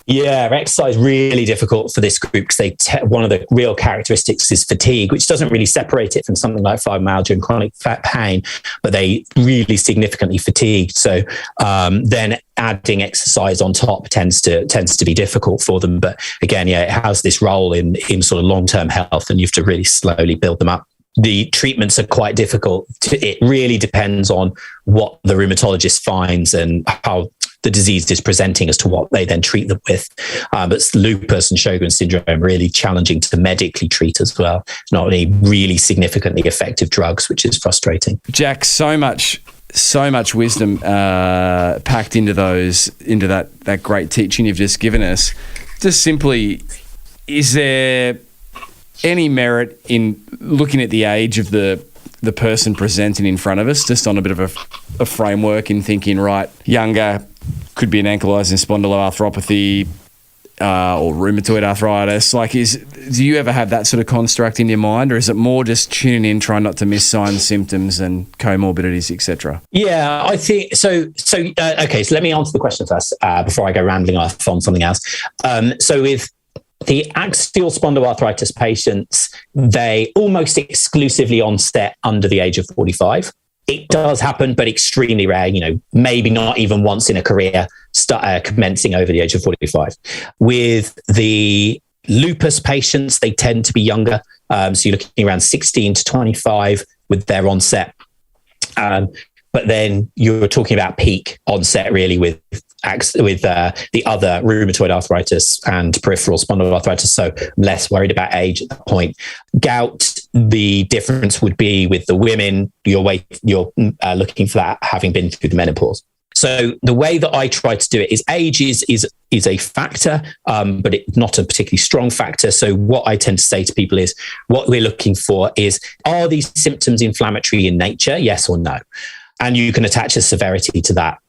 Yeah, exercise really difficult for this group because one of the real characteristics is fatigue, which doesn't really separate it from something like fibromyalgia and chronic pain, but they really significantly fatigued. So then adding exercise on top tends to be difficult for them. But again, it has this role in sort of long-term health, and you have to really slowly build them up. The treatments are quite difficult. It really depends on what the rheumatologist finds and how the disease is presenting as to what they then treat them with. But lupus and Sjogren's syndrome are really challenging to medically treat as well. Not only really significantly effective drugs, which is frustrating. Jack, so much wisdom packed into that great teaching you've just given us. Just simply, is there any merit in looking at the age of the person presenting in front of us, just on a bit of a framework in thinking, right, younger, could be an ankylosing spondyloarthropathy or rheumatoid arthritis? Do you ever have that sort of construct in your mind, or is it more just tuning in, trying not to miss signs, symptoms and comorbidities, etc.? Yeah, I think so. Okay, so let me answer the question first before I go rambling off on something else. So with the axial spondyloarthritis patients, they almost exclusively onset under the age of 45. It does happen, but extremely rare, maybe not even once in a career, commencing over the age of 45. With the lupus patients, they tend to be younger. So you're looking around 16 to 25 with their onset. But then you're talking about peak onset really with the other rheumatoid arthritis and peripheral spondyloarthritis. So I'm less worried about age at that point. Gout, the difference would be with the women, you're looking for that having been through the menopause. So the way that I try to do it is age is a factor, but it's not a particularly strong factor. So what I tend to say to people is what we're looking for is, are these symptoms inflammatory in nature? Yes or no? And you can attach a severity to that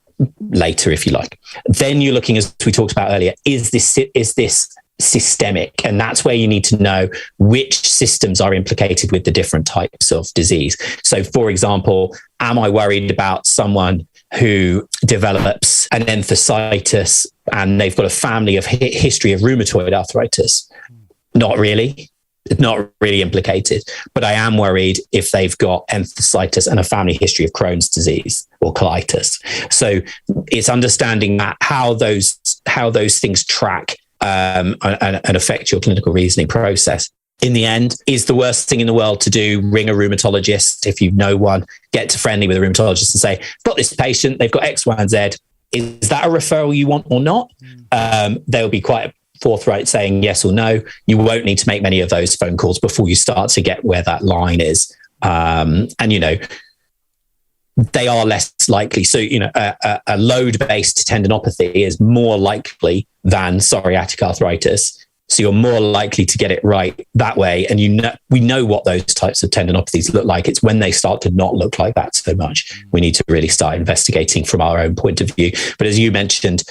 later if you like. Then you're looking, as we talked about earlier, is this systemic? And that's where you need to know which systems are implicated with the different types of disease. So for example, am I worried about someone who develops an enthesitis and they've got a family of history of rheumatoid arthritis? Not really. It's not really implicated, but I am worried if they've got enthesitis and a family history of Crohn's disease or colitis. So it's understanding that how those things track and affect your clinical reasoning process. In the end, is the worst thing in the world to do ring a rheumatologist if you know one, get friendly with a rheumatologist and say, I've got this patient, they've got X, Y, and Z. Is that a referral you want or not? They'll be quite forthright saying yes or no. You won't need to make many of those phone calls before you start to get where that line is. And, they are less likely. So, a load-based tendinopathy is more likely than psoriatic arthritis. So you're more likely to get it right that way. And we know what those types of tendinopathies look like. It's when they start to not look like that so much. We need to really start investigating from our own point of view. But as you mentioned,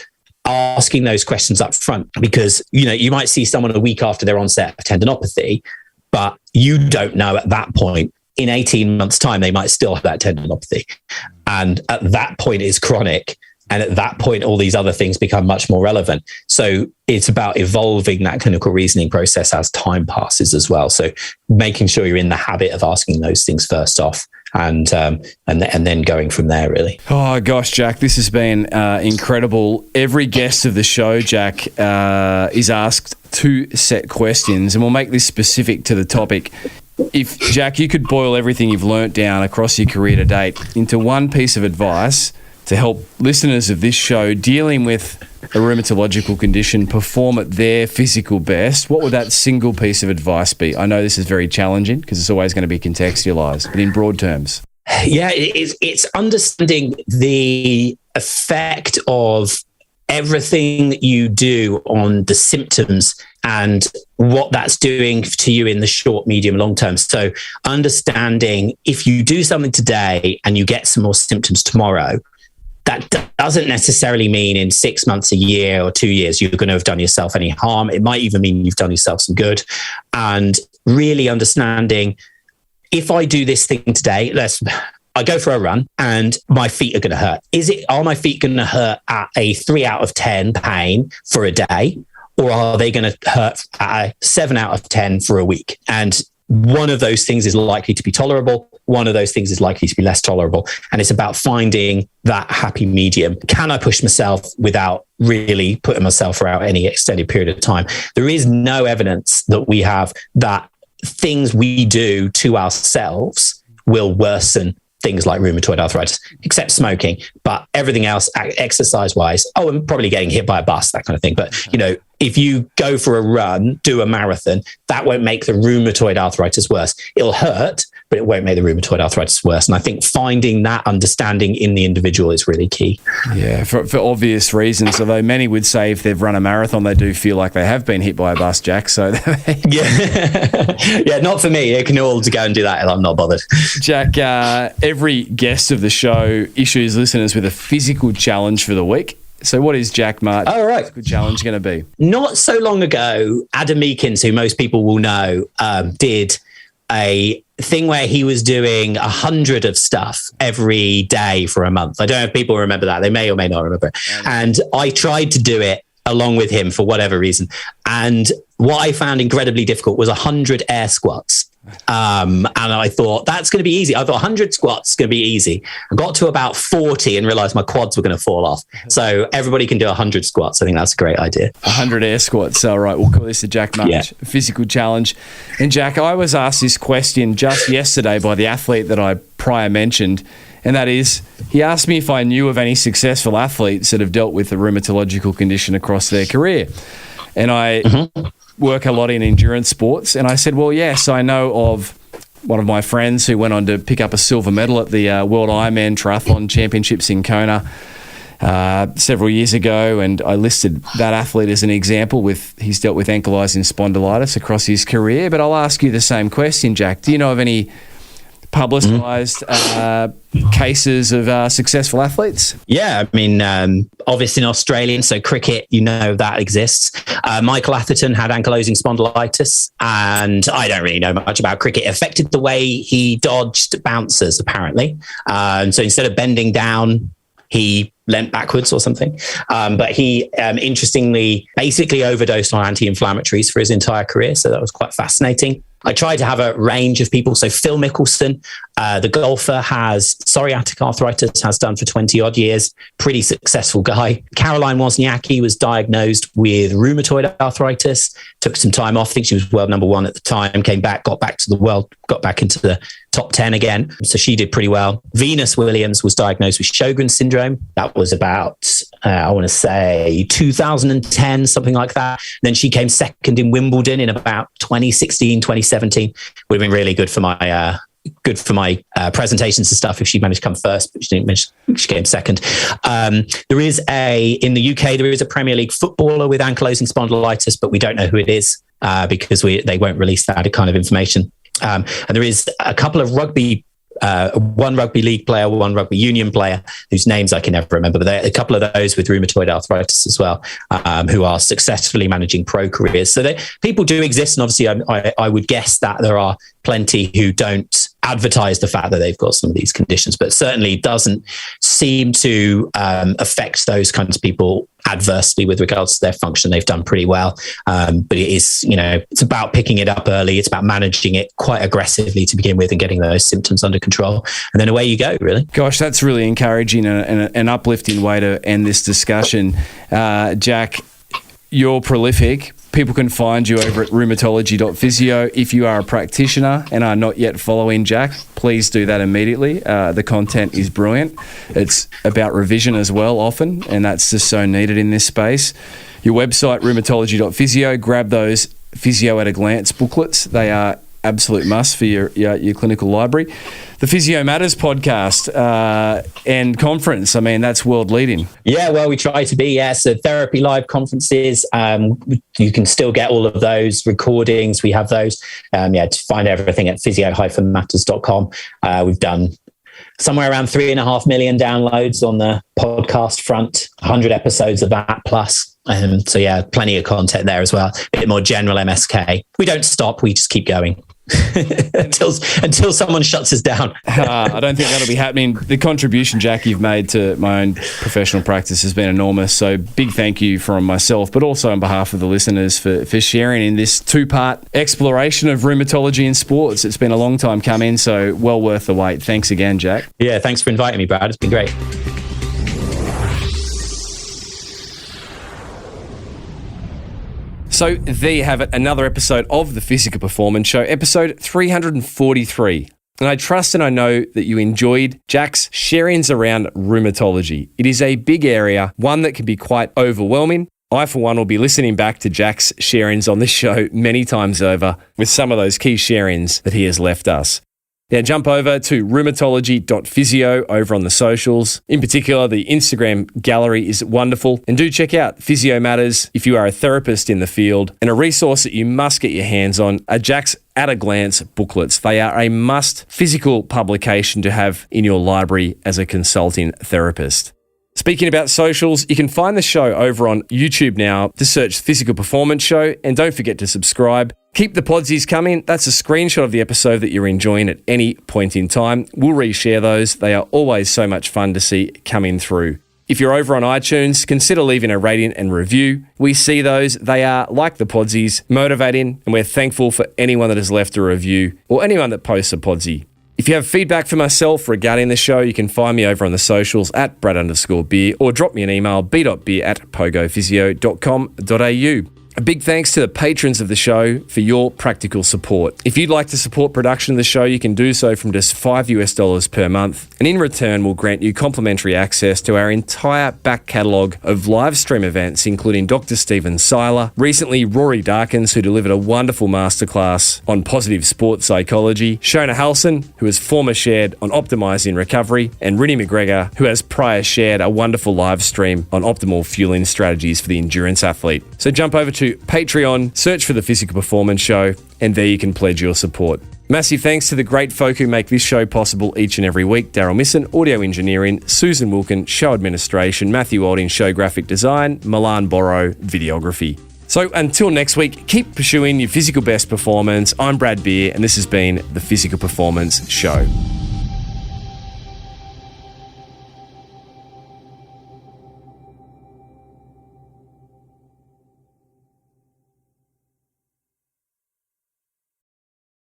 asking those questions up front, because, you might see someone a week after their onset of tendinopathy, but you don't know at that point, in 18 months' time, they might still have that tendinopathy. And at that point, it's chronic. And at that point, all these other things become much more relevant. So it's about evolving that clinical reasoning process as time passes as well. So making sure you're in the habit of asking those things first off, and then going from there, really. Oh, gosh, Jack, this has been incredible. Every guest of the show, Jack, is asked 2 set questions, and we'll make this specific to the topic. If, Jack, you could boil everything you've learnt down across your career to date into one piece of advice to help listeners of this show dealing with a rheumatological condition perform at their physical best, what would that single piece of advice be? I know this is very challenging because it's always going to be contextualised, but in broad terms. Yeah, it's understanding the effect of everything that you do on the symptoms and what that's doing to you in the short, medium, long term. So understanding if you do something today and you get some more symptoms tomorrow, that doesn't necessarily mean in 6 months, a year, or 2 years, you're going to have done yourself any harm. It might even mean you've done yourself some good. And really understanding, if I do this thing today, I go for a run and my feet are going to hurt. Are my feet going to hurt at a 3 out of 10 pain for a day? Or are they going to hurt at a 7 out of 10 for a week? And one of those things is likely to be tolerable. One of those things is likely to be less tolerable. And it's about finding that happy medium. Can I push myself without really putting myself out any extended period of time? There is no evidence that we have that things we do to ourselves will worsen things like rheumatoid arthritis, except smoking, but everything else, exercise-wise, I'm probably getting hit by a bus, that kind of thing. But, if you go for a run, do a marathon, that won't make the rheumatoid arthritis worse. It'll hurt, but it won't make the rheumatoid arthritis worse. And I think finding that understanding in the individual is really key. Yeah, for obvious reasons, although many would say if they've run a marathon, they do feel like they have been hit by a bus, Jack. So yeah, not for me. They can all to go and do that, and I'm not bothered. Jack, every guest of the show issues listeners with a physical challenge for the week. So what is Jack Martin's physical challenge going to be? Not so long ago, Adam Meekins, who most people will know, did a thing where he was doing 100 of stuff every day for a month. I don't know if people remember that. They may or may not remember it. And I tried to do it along with him for whatever reason. And what I found incredibly difficult was 100 air squats. And I thought, that's going to be easy. I thought 100 squats is going to be easy. I got to about 40 and realized my quads were going to fall off. So everybody can do 100 squats. I think that's a great idea. 100 air squats. All right. We'll call this the Jack March physical challenge. And Jack, I was asked this question just yesterday by the athlete that I prior mentioned. And that is, he asked me if I knew of any successful athletes that have dealt with a rheumatological condition across their career. And I work a lot in endurance sports. And I said, well, yes, I know of one of my friends who went on to pick up a silver medal at the World Ironman Triathlon Championships in Kona several years ago, and I listed that athlete as an example. He's dealt with ankylizing spondylitis across his career. But I'll ask you the same question, Jack. Do you know of any publicised cases of successful athletes? Yeah, I mean, obviously in Australian, so cricket, that exists. Michael Atherton had ankylosing spondylitis, and I don't really know much about cricket. It affected the way he dodged bouncers, apparently. So instead of bending down, he leant backwards or something. But he, interestingly, basically overdosed on anti-inflammatories for his entire career. So that was quite fascinating. I tried to have a range of people. So Phil Mickelson, the golfer, has psoriatic arthritis, has done for 20 odd years. Pretty successful guy. Caroline Wozniacki was diagnosed with rheumatoid arthritis, took some time off. I think she was world number 1 at the time, came back, got back into the top 10 again. So she did pretty well. Venus Williams was diagnosed with Sjogren's syndrome. That was about, I want to say 2010, something like that. And then she came second in Wimbledon in about 2016, 2017. Would have been really good for my presentations and stuff if she managed to come first, but she didn't manage. She came second. In the UK, there is a Premier League footballer with ankylosing spondylitis, but we don't know who it is because they won't release that kind of information. And there is a couple of one rugby league player, one rugby union player, whose names I can never remember, but there are a couple of those with rheumatoid arthritis as well, who are successfully managing pro careers. So people do exist, and obviously I would guess that there are plenty who don't advertise the fact that they've got some of these conditions, but certainly doesn't seem to affect those kinds of people adversely with regards to their function. They've done pretty well. But it is, it's about picking it up early. It's about managing it quite aggressively to begin with and getting those symptoms under control. And then away you go, really. Gosh, that's really encouraging and an uplifting way to end this discussion. Jack, you're prolific. People can find you over at Rheumatology.Physio. If you are a practitioner and are not yet following Jack, please do that immediately. The content is brilliant. It's about revision as well often, and that's just so needed in this space. Your website, Rheumatology.Physio, grab those Physio at a Glance booklets. They are absolute must for your clinical library. The Physio Matters podcast and conference, I mean, that's world leading. Yeah, well, we try to be, yeah. So Therapy Live conferences, you can still get all of those recordings. We have those. To find everything at physio-matters.com. We've done somewhere around 3.5 million downloads on the podcast front, 100 episodes of that plus. So yeah, plenty of content there as well. A bit more general MSK. We don't stop, we just keep going. until someone shuts us down. I don't think that'll be happening. The contribution, Jack, you've made to my own professional practice has been enormous. So big thank you from myself, but also on behalf of the listeners for sharing in this 2-part exploration of rheumatology in sports. It's been a long time coming, so well worth the wait. Thanks again, Jack. Yeah, thanks for inviting me, Brad. It's been great. So there you have it, another episode of the Physical Performance Show, episode 343. And I trust and I know that you enjoyed Jack's sharings around rheumatology. It is a big area, one that can be quite overwhelming. I, for one, will be listening back to Jack's sharings on this show many times over with some of those key sharings that he has left us. Now jump over to Rheumatology.Physio over on the socials. In particular, the Instagram gallery is wonderful. And do check out Physio Matters if you are a therapist in the field. And a resource that you must get your hands on are Jack's At a Glance booklets. They are a must physical publication to have in your library as a consulting therapist. Speaking about socials, you can find the show over on YouTube now. Just search Physical Performance Show and don't forget to subscribe. Keep the podsies coming. That's a screenshot of the episode that you're enjoying at any point in time. We'll reshare those. They are always so much fun to see coming through. If you're over on iTunes, consider leaving a rating and review. We see those. They are, like the podsies, motivating, and we're thankful for anyone that has left a review or anyone that posts a podsie. If you have feedback for myself regarding the show, you can find me over on the socials at Brad_beer or drop me an email, b.beer@pogophysio.com.au. A big thanks to the patrons of the show for your practical support. If you'd like to support production of the show, you can do so from just $5 per month. And in return, we'll grant you complimentary access to our entire back catalogue of live stream events, including Dr. Stephen Seiler, recently Rory Darkins, who delivered a wonderful masterclass on positive sports psychology, Shona Halson, who has former shared on optimising recovery, and Rinny McGregor, who has prior shared a wonderful live stream on optimal fueling strategies for the endurance athlete. So jump over to Patreon, search for The Physical Performance Show, and there you can pledge your support. Massive thanks to the great folk who make this show possible each and every week. Daryl Misson, audio engineering, Susan Wilkin, show administration, Matthew Olding, show graphic design, Milan Borrow, videography. So until next week, keep pursuing your physical best performance. I'm Brad Beer, and this has been The Physical Performance Show.